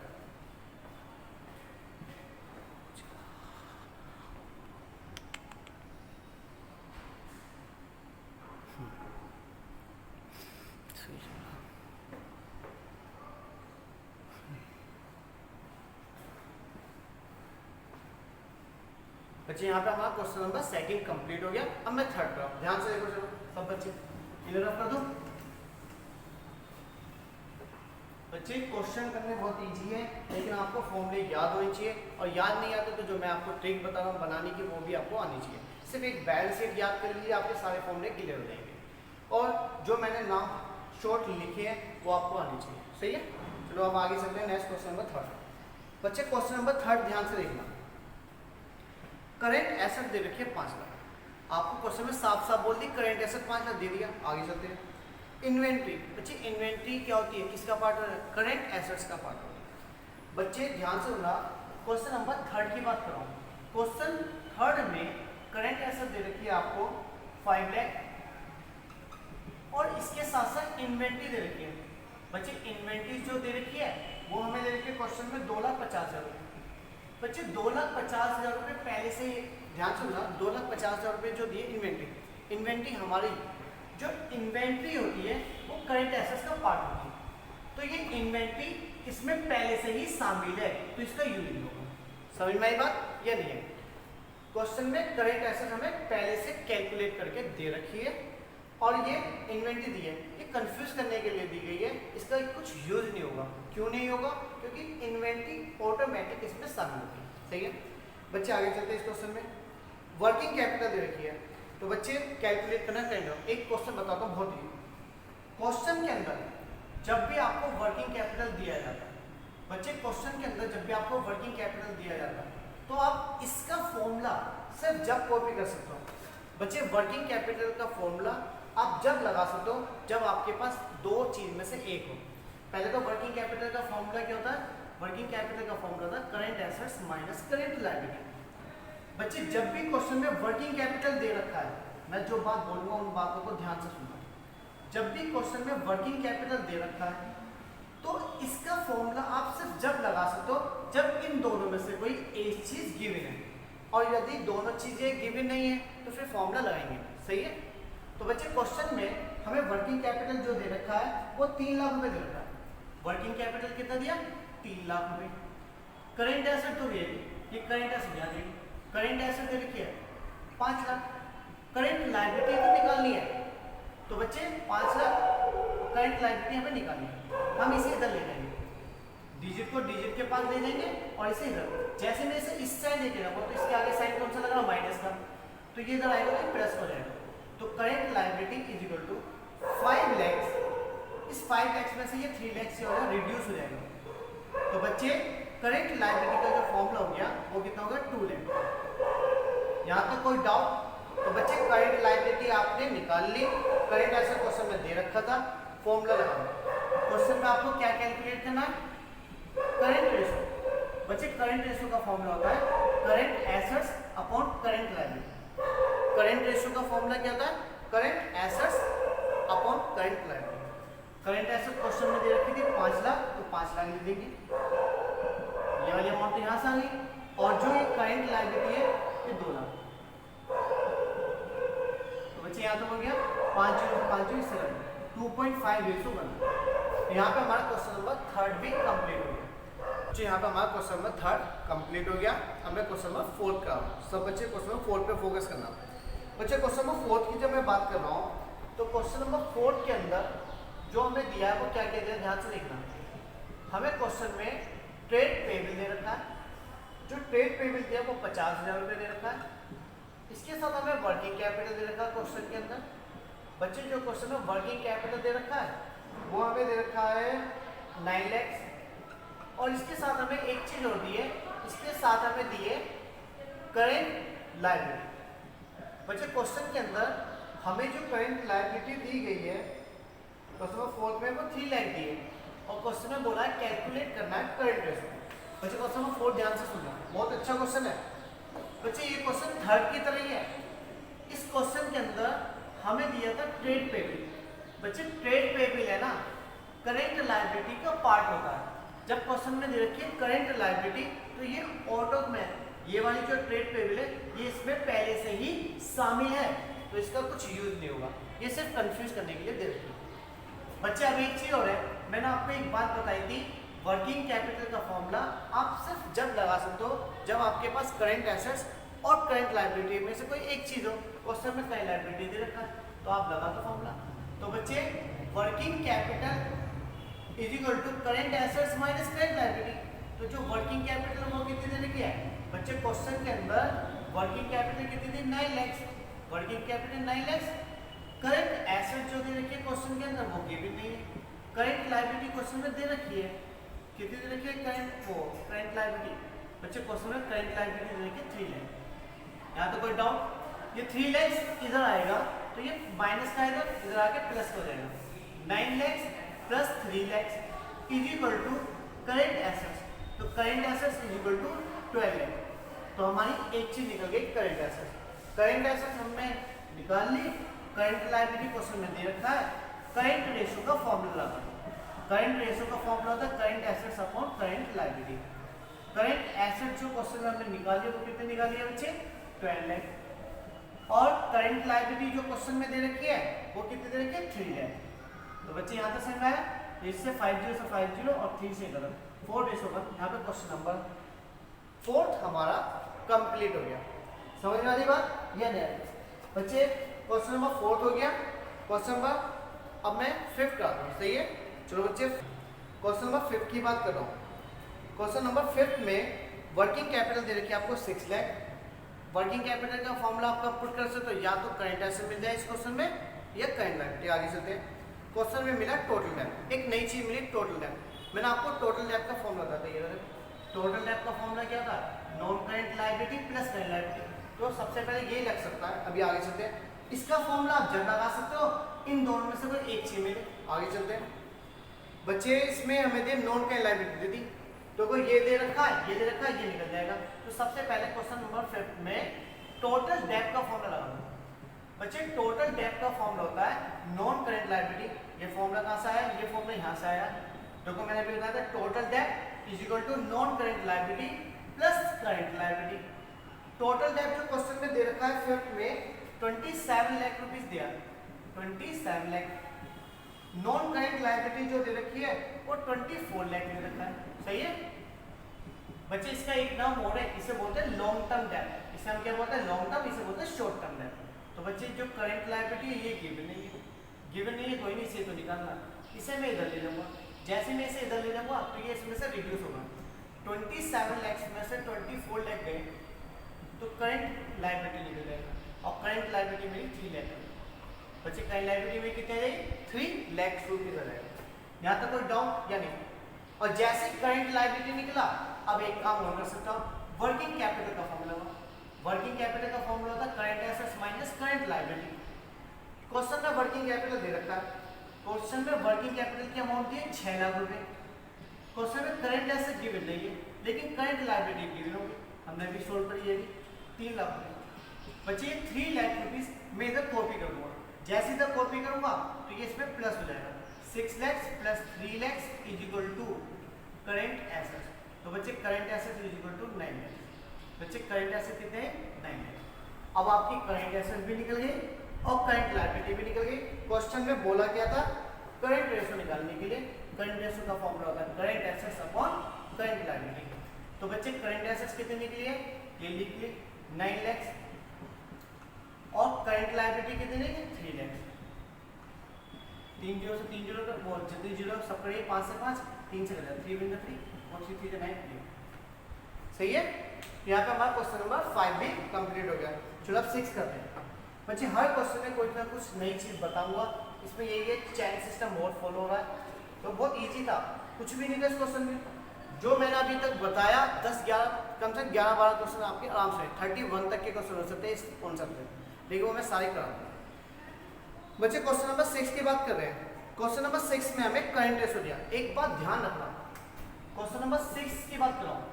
बच्चे यहाँ पे हमारा क्वेश्चन नंबर सेकंड कंप्लीट हो गया। अब मैं थर्ड पर आऊँ, ध्यान से देखो, चलो सब बच्चे क्लियर कर दूँ। बच्चे क्वेश्चन करने बहुत इजी है, लेकिन आपको फॉर्मूले याद होनी चाहिए, और याद नहीं आते तो जो मैं आपको ट्रिक बता रहा हूँ बनाने की वो भी आपको आनी चाहिए। सिर्फ एक बैलेंस शीट याद कर लीजिए, आपके सारे फॉर्मूले क्लियर हो जाएंगे, और जो मैंने नाम शॉर्ट लिखे हैं वो आपको आनी चाहिए। सही है, चलो अब आगे चलते हैं नेक्स्ट क्वेश्चन नंबर थर्ड। बच्चे क्वेश्चन नंबर थर्ड ध्यान से देखना। करेंट एसेट दे रखिए 5 लाख, आपको क्वेश्चन में साफ साफ बोल दी करेंट एसेट 5 लाख दे दिया। आगे चलते हैं। इन्वेंट्री, बच्चे इन्वेंट्री क्या होती है, किसका पार्ट है, करेंट एसेट्स का पार्ट होता है। बच्चे ध्यान से सुनना, क्वेश्चन नंबर थर्ड की बात कर रहा हूँ। क्वेश्चन थर्ड में करेंट एसेट दे रखी है आपको 5 लाख, और इसके साथ साथ इन्वेंट्री दे रखी है। बच्चे इन्वेंट्री जो दे रखी है वो हमें दे रखी है क्वेश्चन में 2,50,000 रुपये। बच्चे 2,50,000 रुपये पहले से, ध्यान से सुनना, 2,50,000 रुपये जो दिए इन्वेंट्री, इन्वेंट्री हमारी जो इन्वेंट्री होती है वो करंट एसेट्स का पार्ट होती है, तो ये इन्वेंट्री इसमें पहले से ही शामिल है, तो इसका यूज होगा। समझ में आई बात या नहीं है? क्वेश्चन में करंट एसेट हमें पहले से कैलकुलेट करके दे रखी है, और ये इन्वेंट्री दी है, ये कंफ्यूज करने के लिए दी गई है, इसका कुछ यूज नहीं होगा। क्यों नहीं होगा? क्योंकि इन्वेंट्री ऑटोमेटिक इसमें शामिल होती है। सही है बच्चे, आगे चलते हैं इस क्वेश्चन में। वर्किंग कैपिटल दे रखी है, तो बच्चे कैलकुलेट करना चाहिए। एक क्वेश्चन बताता हूँ बहुत ही, क्वेश्चन के अंदर जब भी आपको वर्किंग कैपिटल दिया जाता है, बच्चे क्वेश्चन के अंदर जब भी आपको वर्किंग कैपिटल दिया जाता है, तो आप इसका फॉर्मूला सिर्फ जब कॉपी कर सकते हो। बच्चे वर्किंग कैपिटल का फॉर्मूला आप जब लगा सकते हो जब आपके पास दो चीज में से एक हो। पहले तो वर्किंग कैपिटल का फॉर्मूला क्या होता है, वर्किंग कैपिटल का फॉर्मूला होता है current assets minus current liability. बच्चे जब भी क्वेश्चन में वर्किंग कैपिटल दे रखा है, मैं जो बात बोलूंगा उन बातों को ध्यान से सुनना। जब भी क्वेश्चन में वर्किंग कैपिटल दे रखा है, तो इसका फॉर्मूला आप सिर्फ जब लगा सकते हो जब इन दोनों में से कोई एक चीज गिवन है, और यदि दोनों चीजें गिवन नहीं है तो फिर फॉर्मूला लगाएंगे। सही है, तो बच्चे क्वेश्चन में हमें वर्किंग कैपिटल जो दे रखा है वो 3 लाख रुपए दे रखा है। वर्किंग कैपिटल कितना दिया, 3 लाख रुपए। करेंट एसेट तो ये करेंट एसेट याद है, करेंट एसेट दे रखी है 5 लाख। करेंट लायबिलिटी तो निकालनी है, तो बच्चे 5 लाख करंट लायबिलिटी हमें निकालनी है। हम इसे इधर ले जाएंगे, डिजिट को डिजिट के पास ले जाएंगे, और इसे इधर, जैसे मैं इसे इस साइड लेके जाऊंगा तो इसके आगे साइड कौन सा लग रहा है, माइनस का, तो ये इधर आएगा तो प्लस हो जाएगा। तो current liability is equal to 5 lakh, इस 5 लाख में से ये 3 लाख से हो जाएगा, रिड्यूस हो जाएगा। तो बच्चे करंट लायबिलिटी का जो फॉर्मूला हो गया वो कितना होगा, 2 लाख। यहाँ तक कोई डाउट? तो बच्चे करंट लायबिलिटी आपने निकाल ली, करंट एसेट क्वेश्चन में दे रखा था, फॉर्मूला लगाना। क्वेश्चन में आपको क्या कैलकुलेट करना है, करंट रेशो। बच्चे करंट रेशो का फॉर्मूला होता है current assets upon current liability. Current ratio का फॉर्मूला क्या होता है, current assets upon current liability. Current asset question में दे रखी थी 5 लाख, तो 5 लाख लिख देंगे, ये वाली अमाउंट तो यहाँ से आ गई, और जो ये करंट लायबिलिटी है ये 2 लाख। तो बच्चे यहाँ तो हो गया 5 से 5 इससे लगा 2.5 रेशो बना। यहाँ पे हमारा क्वेश्चन नंबर थर्ड भी कंप्लीट हो गया। तो यहाँ पे हमारा क्वेश्चन नंबर थर्ड कंप्लीट हो गया। अब मैं क्वेश्चन नंबर फोर्थ का, सब बच्चे क्वेश्चन नंबर फोर्थ पे फोकस करना। बच्चे क्वेश्चन नंबर फोर्थ की जब मैं बात कर रहा हूँ, तो क्वेश्चन नंबर फोर्थ के अंदर जो हमें दिया है वो क्या क्या दिया, ध्यान से देखना। हमें क्वेश्चन में ट्रेड पेबल दे रखा है, जो ट्रेड पेबल दिया वो 50,000 रुपये दे रखा है। इसके साथ हमें वर्किंग कैपिटल दे रखा है क्वेश्चन के अंदर। बच्चे जो क्वेश्चन में वर्किंग कैपिटल दे रखा है वो हमें दे रखा है 9 लाख, और इसके साथ हमें एक चीज और दी है, इसके साथ हमें दी है करंट लायबिलिटी। बच्चे क्वेश्चन के अंदर हमें जो करंट लायबिलिटी दी गई है क्वेश्चन नंबर फोर्थ में वो 3 लाख दी है, और क्वेश्चन में बोला है कैलकुलेट करना है करंट रेशो। बच्चे क्वेश्चन नंबर फोर्थ ध्यान से सुनना, बहुत अच्छा क्वेश्चन है। बच्चे ये क्वेश्चन थर्ड की तरह ही है। इस क्वेश्चन के अंदर हमें दिया था ट्रेड पेबल। बच्चे ट्रेड पेबल है ना, करंट लायबिलिटी का पार्ट होता है। जब क्वेश्चन में दे रखी है करंट लायबिलिटी, तो ये ऑटो में ये वाली जो ट्रेड पेबल है ये इसमें पहले से ही शामिल है, तो इसका कुछ यूज नहीं होगा, ये सिर्फ कंफ्यूज करने के लिए दे रखी है। बच्चे अब एक चीज और है, मैंने आपको एक बात बताई थी, वर्किंग कैपिटल का फॉर्मूला आप सिर्फ जब लगा सकते हो जब आपके पास करंट एसेट्स और करंट लायबिलिटी में से कोई एक चीज हो। क्वेश्चन में करंट लायबिलिटी दे रखा है तो आप लगा दो फॉर्मूला। तो बच्चे working capital is equal to current assets minus current liability. तो जो वर्किंग कैपिटल वो कितनी दे रखी है बच्चे क्वेश्चन के अंदर, वर्किंग कैपिटल कितनी थी 9 lakh, working capital 9 lakh. Current asset जो दे रखी है क्वेश्चन के अंदर वो गिवन नहीं है। करंट लायबिलिटी क्वेश्चन में दे रखी है, कितनी दे रखी है करंट लायबिलिटी बच्चे क्वेश्चन में करंट लायबिलिटी दे रखी है 3 लाख। यहाँ तो कोई डाउट, ये 3 लाख इधर आएगा तो ये माइनस का इधर आके प्लस हो जाएगा। 9 lakh plus 3 lakh is equal to current assets. तो current assets is equal to 12 lakh. तो हमारी एक चीज निकल गई करंट एसेट्स। करंट एसेट्स हमने निकाल ली। करंट लायबिलिटी क्वेश्चन में दे रखा है। करंट रेशो का फॉर्मूला लगा, करंट रेशो का फॉर्मूला होता है current assets upon current liability. Current asset जो क्वेश्चन में हमने निकाली वो कितने निकाली है बच्चे 12 लाख। और करंट लायबिलिटी जो क्वेश्चन में दे रखी है वो कितनी दे रखी है 3 लाख। तो बच्चे यहाँ तक समझ आया। इससे 50 से 50 और 3 से गलत 4:1। यहाँ पे क्वेश्चन नंबर 4 हमारा कंप्लीट हो गया। समझ में आ रही बात या नहीं बच्चे? क्वेश्चन नंबर 4 हो गया। क्वेश्चन नंबर अब मैं 5 कराता हूँ, सही है। चलो बच्चे क्वेश्चन नंबर 5 की बात कर रहा हूँ। क्वेश्चन नंबर 5 में वर्किंग कैपिटल दे रखी है आपको 6 लाख। वर्किंग कैपिटल का फॉर्मूला आपका पुट कर सकते हो, या तो करंट एसेट मिल जाए इस क्वेश्चन में या करंट लायबिलिटी। आगे चलते हैं। क्वेश्चन में मिला टोटल डेब्ट, एक नई चीज मिली टोटल डेब्ट। मैंने आपको टोटल डेब्ट का फॉर्मूला बताया था, ये टोटल डेब्ट का फॉर्मूला क्या था non current liability plus current liability. तो सबसे पहले यही लग सकता है। अभी आगे चलते हैं। इसका फॉर्मूला आप जब लगा सकते हो, इन दोनों में से कोई एक चीज मिले। आगे चलते हैं बच्चे। इसमें हमें दे नॉन करंट लायबिलिटी दे दी, तो कोई ये दे रखा है, ये दे रखा है, ये निकल जाएगा। तो सबसे पहले क्वेश्चन नंबर 5 में टोटल डेब्ट का फॉर्मूला लगा दो बच्चे। टोटल डेब्ट का फॉर्मूला होता है नॉन करंट लायबिलिटी। ये फॉर्मूला कहां से आया? ये फॉर्मूला यहां से आया। देखो मैंने अभी बताया था टोटल डेब्ट is equal to non current liability plus current liability. Total डेब्ट जो क्वेश्चन में दे रखा है 5 में 27 लाख रुपीस दिया, 27 लाख। नॉन करंट लायबिलिटी जो दे रखी है वो 24 लाख दे रखा है, सही है बच्चे। इसका एक नाम और है, इसे बोलते हैं लॉन्ग टर्म डेब्ट। इसे हम क्या बोलते हैं लॉन्ग टर्म, इसे बोलते हैं शॉर्ट टर्म डेब्ट। तो बच्चे जो करंट लायबिलिटी है ये गिवन नहीं है, गिवन नहीं है कोई नहीं, इसे तो निकालना। इसे मैं इधर ले लूंगा, जैसे मैं इसे इधर ले लूंगा तो ये इसमें से रिड्यूस होगा। 27 लाख में से 24 लाख गए तो करंट लायबिलिटी निकल जाएगा। और करंट लायबिलिटी मेरी 3 लाख है बच्चे। करंट लायबिलिटी में कितने जाएगी 3 लाख रुपीज आ जाएगा। यहाँ तक कोई डाउट या नहीं? और जैसे करंट लायबिलिटी निकला, अब एक काम और कर सकता हूँ, वर्किंग कैपिटल का फॉर्मूला। वर्किंग कैपिटल का फॉर्मूला होता है current assets minus current liability. Question में वर्किंग कैपिटल दे रखा है। क्वेश्चन में वर्किंग कैपिटल की अमाउंट दी है 6 लाख रुपए। क्वेश्चन में करंट एसेट गिवन नहीं है, लेकिन करंट लायबिलिटी गिवन होगी। हमने भी सोल्व करी है 3 लाख रुपए बच्चे। 3 लाख रुपीज मैं इधर कॉपी करूंगा, जैसे इधर कॉपी करूंगा तो ये इसमें प्लस हो जाएगा। 6 lakh plus 3 lakh is equal to current assets. तो बच्चे current asset is equal to 9 lakh. बच्चे करंट एसेट कितने हैं 9 लाख। अब आपकी करंट एसेट भी निकल गई और करंट लायबिलिटी भी निकल गई। क्वेश्चन में बोला क्या था करंट रेशो निकालने के लिए करंट रेशो का फॉर्मूला होता है current assets upon current liability. तो बच्चे करंट एसेट्स कितने निकली है ये लिख लिए 9 लाख और करंट लायबिलिटी कितनी निकली 3 लाख। 3 जीरो से 3 जीरो का जितनी जीरो सब करिए 5 से 5 3 से 3 बिंदु 3 और 3 से 9 सही है। यहाँ पे हमारा क्वेश्चन नंबर 5 भी कंप्लीट हो गया। चलो अब 6 करते हैं बच्चे। हर क्वेश्चन में कोई ना कुछ नई चीज बताऊंगा। इसमें यही है चैन सिस्टम बहुत फॉलो हो रहा है, तो बहुत इजी था, कुछ भी नहीं था इस क्वेश्चन में। जो मैंने अभी तक बताया 10-11 कम से कम 11-12 क्वेश्चन आपके आराम से 31 तक के क्वेश्चन हो सकते हैं इस कॉन्सेप्ट में, लेकिन वो मैं सारे कराऊंगा। बच्चे क्वेश्चन नंबर 6 की बात कर रहे हैं। क्वेश्चन नंबर 6 में हमें करंट रेशो दिया। एक बात ध्यान रखना, क्वेश्चन नंबर 6 की बात कर रहा हूँ।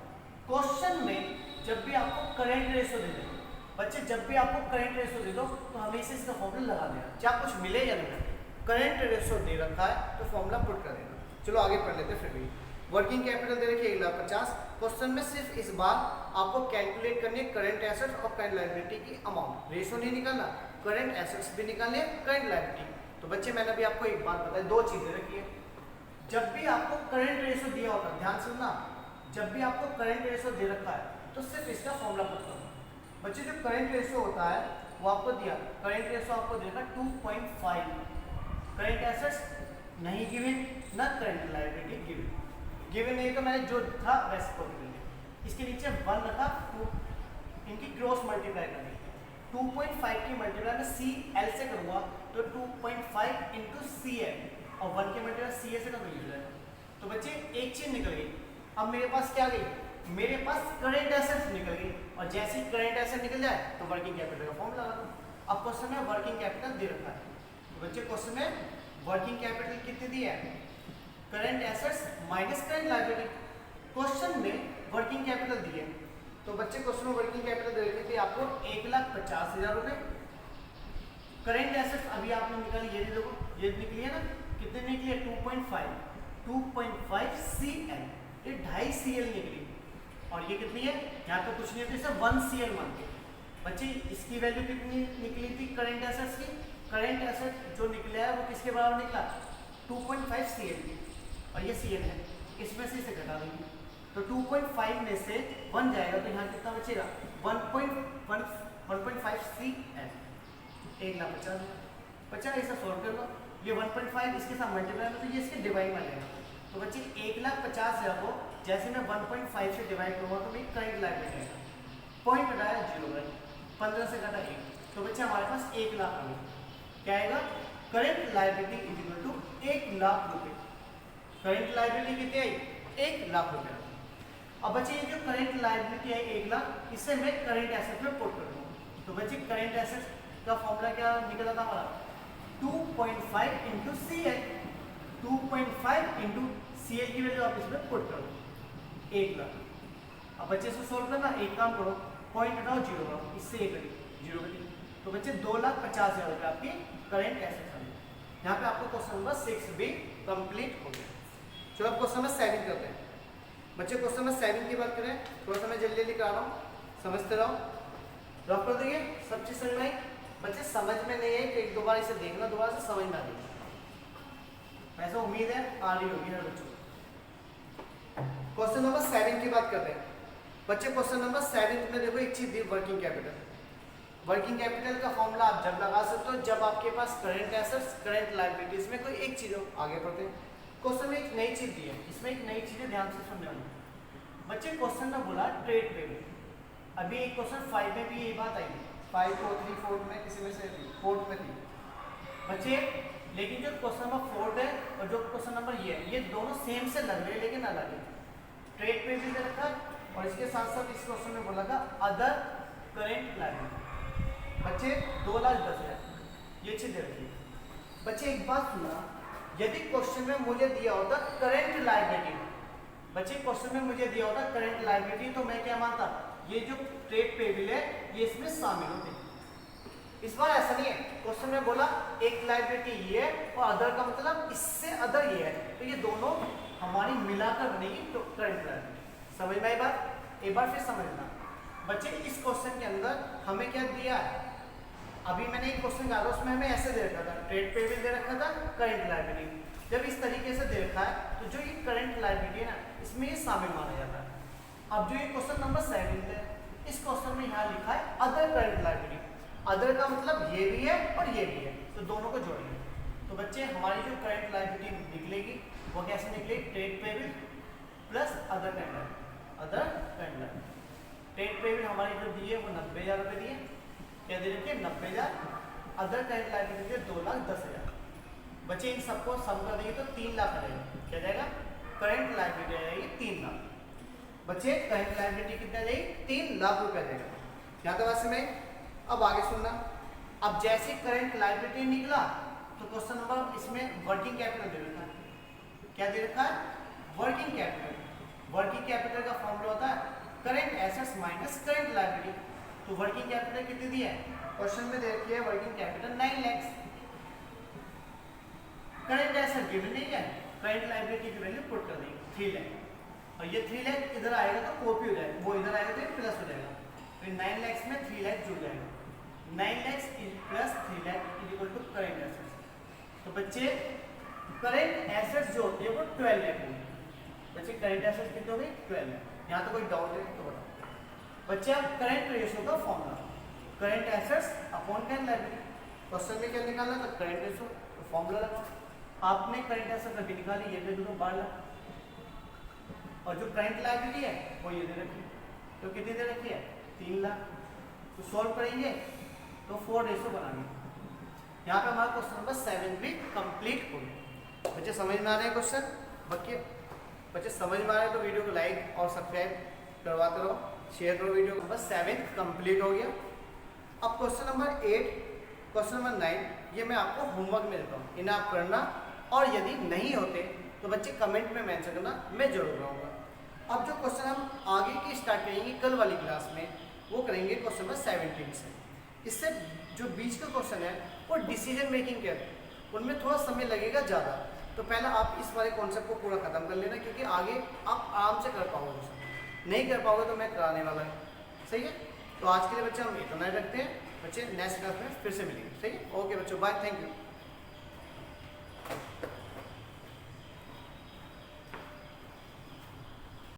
क्वेश्चन में जब भी आपको करंट रेशो दे दे बच्चे, जब भी आपको करंट रेशो दे दो तो हमेशा इसका फॉर्मूला लगा देना, चाहे कुछ मिले या नहीं। करंट रेशो दे रखा है तो फॉर्मूला पुट कर देना। चलो आगे पढ़ लेते हैं। फिर भी वर्किंग कैपिटल दे रखी है 1,50,000। क्वेश्चन में सिर्फ इस बार आपको कैलकुलेट करनी है करंट एसेट्स और करंट लायबिलिटी की अमाउंट। रेशो नहीं निकालना, करंट एसेट्स भी निकालने, करंट लायबिलिटी। तो बच्चे मैंने अभी आपको एक बात बताई, 2 चीजें रखी है। जब भी आपको करंट रेशो दिया होगा, ध्यान सुनना, जब भी आपको करंट रेशो दे रखा है तो सिर्फ इसका फॉर्मूला पुट करो। बच्चे जो करंट रेशो होता है वो आपको दिया, करंट रेशो आपको देगा 2.5। करंट एसेट्स नहीं गिवन, ना करंट लायबिलिटी गिवन। गिवन नहीं तो मैंने जो था वैसे कॉपी कर लिया। इसके नीचे 1 रखा, 2 इनकी क्रॉस मल्टीप्लाई करनी है। 2.5 की मल्टीप्लाई में सी एल से करूंगा तो 2.5 इंटू सी एल, और 1 की मल्टीप्लाई सी ए से कर दूंगा। तो बच्चे एक चीज निकल गई। अब मेरे पास क्या गई, मेरे पास करंट एसेट्स निकल गई, और जैसे ही करंट एसेट निकल जाए तो वर्किंग कैपिटल का फॉर्म लगा दो। अब क्वेश्चन में वर्किंग कैपिटल दे रखा है, तो बच्चे क्वेश्चन में वर्किंग कैपिटल कितनी दी है, current assets minus current liability. Question में वर्किंग कैपिटल दी है, तो बच्चे क्वेश्चन में वर्किंग कैपिटल दे रखी थी आपको 1,50,000 रुपए। करंट एसेट्स अभी आपने निकाली, ये देखो ये निकली है ना, कितने निकली है 2.5 CL, ये 2.5 CL निकली। और ये कितनी है, यहाँ पे कुछ नहीं है तो इसे 1 CL मानते हैं। बच्चे इसकी वैल्यू कितनी निकली थी करंट एसेट्स की, करंट एसेट जो निकला है वो किसके बराबर निकला 2.5 CL की, और ये CL है, इसमें से इसे घटा देंगे तो 2.5 में से 1 जाएगा तो यहाँ कितना बचेगा 1.5 CL, 1,50,000। बच्चा इसे सॉल्व कर लो, ये 1.5 इसके साथ मल्टीप्लाई में तो ये इसके डिवाइड में लेगा। तो बच्चे 1,50,000 को जैसे मैं 1.5 से डिवाइड करूँगा तो मेरी करंट लायबिलिटी आएगा, पॉइंट घटाया 0, 15 से घटा 1, तो बच्चे हमारे पास 1 लाख आ गया। क्या आएगा, current liability equal to 1 lakh रुपए। करंट लायबिलिटी कितनी आई, 1 लाख रुपए। अब बच्चे ये जो करंट लायबिलिटी है 1 लाख, इसे मैं करंट एसेट में पुट कर दूँगा। तो बच्चे करंट एसेट का फॉर्मूला क्या निकला था हमारा 2.5 into C L, 2.5 into C L की वैल्यू आप इसमें पुट करो 1 लाख। अब बच्चे से सोल्व करना, एक काम करो पॉइंट हटाओ 0 करो, इससे 1 0 करिए, तो बच्चे 2,50,000 रुपये आपकी करंट एसेट है। यहाँ पे आपको क्वेश्चन नंबर 6 भी कंप्लीट हो गया। चलो अब क्वेश्चन नंबर 7 करते हैं। बच्चे क्वेश्चन नंबर 7 की बात करें, थोड़ा सा मैं जल्दी जल्दी करा रहा हूँ, समझते रहो, ड्रॉप कर देंगे, सब चीज़ समझ में आई। बच्चे समझ में नहीं है कि एक दो बार इसे देखना, दोबारा से समझ में आ जाएगी, ऐसा उम्मीद है आ रही होगी हर बच्चों को। क्वेश्चन नंबर 7 की बात करते हैं। बच्चे क्वेश्चन नंबर 7 में देखो एक चीज दी, वर्किंग कैपिटल। वर्किंग कैपिटल का फॉर्मूला आप जब लगा सकते हो जब आपके पास करंट एसेट्स करंट लायबिलिटीज में कोई एक चीज हो। आगे बढ़ते हैं, क्वेश्चन में एक नई चीज दी है, इसमें एक नई चीज है, ध्यान से समझना। बच्चे क्वेश्चन में बोला ट्रेड पेबल, अभी एक क्वेश्चन 5 में भी यही बात आई, 5 4 3 4 में किसी में से 4 में थी बच्चे, लेकिन जो क्वेश्चन नंबर 4 है और जो क्वेश्चन नंबर ये दोनों सेम से लग रहे हैं लेकिन अलग है। ट्रेड पेबल दे रखा और इसके साथ साथ इस क्वेश्चन में बोला था अदर करेंट लायबिलिटी। बच्चे 2,10,000 ये चीज दे रखी है। बच्चे एक बात सुना, यदि क्वेश्चन में मुझे दिया होता करंट लायबिलिटी, बच्चे क्वेश्चन में मुझे दिया होता करंट लायबिलिटी, तो मैं क्या मानता ये जो ट्रेड पेबल है ये इसमें शामिल होते। इस बार ऐसा नहीं है, क्वेश्चन में बोला एक लायबिलिटी ये है और अदर का मतलब इससे अदर ये है, तो ये दोनों हमारी मिलाकर बनेगी तो करंट लायबिलिटी। समझ में आई बात, एक बार फिर समझना। बच्चे इस क्वेश्चन के अंदर हमें क्या दिया है, अभी मैंने एक क्वेश्चन कहा था उसमें हमें ऐसे दे रखा था ट्रेड पेबल दे रखा था करंट लायबिलिटी। जब इस तरीके से दे रखा है तो जो ये करंट लायबिलिटी है ना इसमें ये शामिल माना जाता है। अब जो ये क्वेश्चन नंबर 7 है, इस क्वेश्चन में यहाँ लिखा है अदर करंट लायबिलिटी। अदर का मतलब ये भी है और ये भी है, तो दोनों को जोड़ेंगे। तो बच्चे हमारी जो करंट लायबिलिटी निकलेगी वो कैसे निकलेगी, trade payable plus other current liability, other current liability. Trade payable हमारी जो दी है वो 90,000 रुपये दी है, क्या दे रखी है 90,000। Other current liability 2,10,000। बच्चे इन सबको सम कर देंगे तो 3 लाख आ जाएगा, क्या जाएगा करंट लायबिलिटी आ जाएगी 3 लाख। बच्चे करंट लायबिलिटी कितना जाएगी 3 लाख रुपया देगा। यहाँ तक बात में अब आगे सुनना। अब जैसे करंट लायबिलिटी निकला तो क्वेश्चन नंबर इसमें वर्किंग कैपिटल दे रखा है, क्या दे रखा है वर्किंग कैपिटल। वर्किंग कैपिटल का फॉर्मूला होता है current assets minus current liability. तो वर्किंग कैपिटल कितनी दी है, क्वेश्चन में दे रखी है working capital 9 lakh. Current asset given नहीं है, करंट लायबिलिटी की वैल्यू पुट कर देंगे 3 लाख, और ये 3 लाख इधर आएगा तो कॉपी हो जाएगा, वो इधर आएगा तो प्लस हो जाएगा, फिर 9 लाख में 3 लाख जुड़ जाएगा। 9 lakh plus 3 lakh equal to current assets. तो बच्चे करंट एसेट्स जो होती है वो 12 लाख होगी। बच्चे करंट एसेट्स कितने हो गई 12 लाख। यहाँ तो कोई डाउट है तो बताओ। बच्चे अब करंट रेशो का formula, current assets upon current liability. Question में क्या निकालना था, करंट रेशो, तो फॉर्मूला लगाओ। आपने करंट एसेट्स अभी निकाली, ये दे दो 12 लाख, और जो करंट लायबिलिटी है वो ये दे रखी है, तो कितनी दे रखी है 3 लाख। तो सॉल्व करेंगे तो 4 रेशो बनाएंगे। यहाँ पे हमारा क्वेश्चन नंबर 7 भी कंप्लीट हो गया। बच्चे समझ में आ रहे हैं क्वेश्चन? बच्चे समझ में आ रहे हैं तो वीडियो को लाइक और सब्सक्राइब करवाते रहो, शेयर करो वीडियो को। बस 7 कंप्लीट हो गया। अब क्वेश्चन नंबर 8, क्वेश्चन नंबर 9 ये मैं आपको होमवर्क में देता हूँ, इन्हें आप करना, और यदि नहीं होते तो बच्चे कमेंट में मेंशन करना, मैं जरूर कराऊंगा। अब जो क्वेश्चन हम आगे की स्टार्ट करेंगे कल वाली क्लास में, वो करेंगे क्वेश्चन नंबर 17 से। इससे जो बीच का क्वेश्चन है वो डिसीजन मेकिंग के है, उनमें थोड़ा समय लगेगा ज़्यादा। तो पहले आप इस वाले कॉन्सेप्ट को पूरा खत्म कर लेना, क्योंकि आगे आप आराम से कर पाओगे। नहीं कर पाओगे तो मैं कराने वाला हूँ, सही है? तो आज के लिए बच्चे हम इतना ही रखते हैं। बच्चे नेक्स्ट क्लास में फिर से मिलेंगे, सही है? ओके बच्चों, बाय, थैंक यू।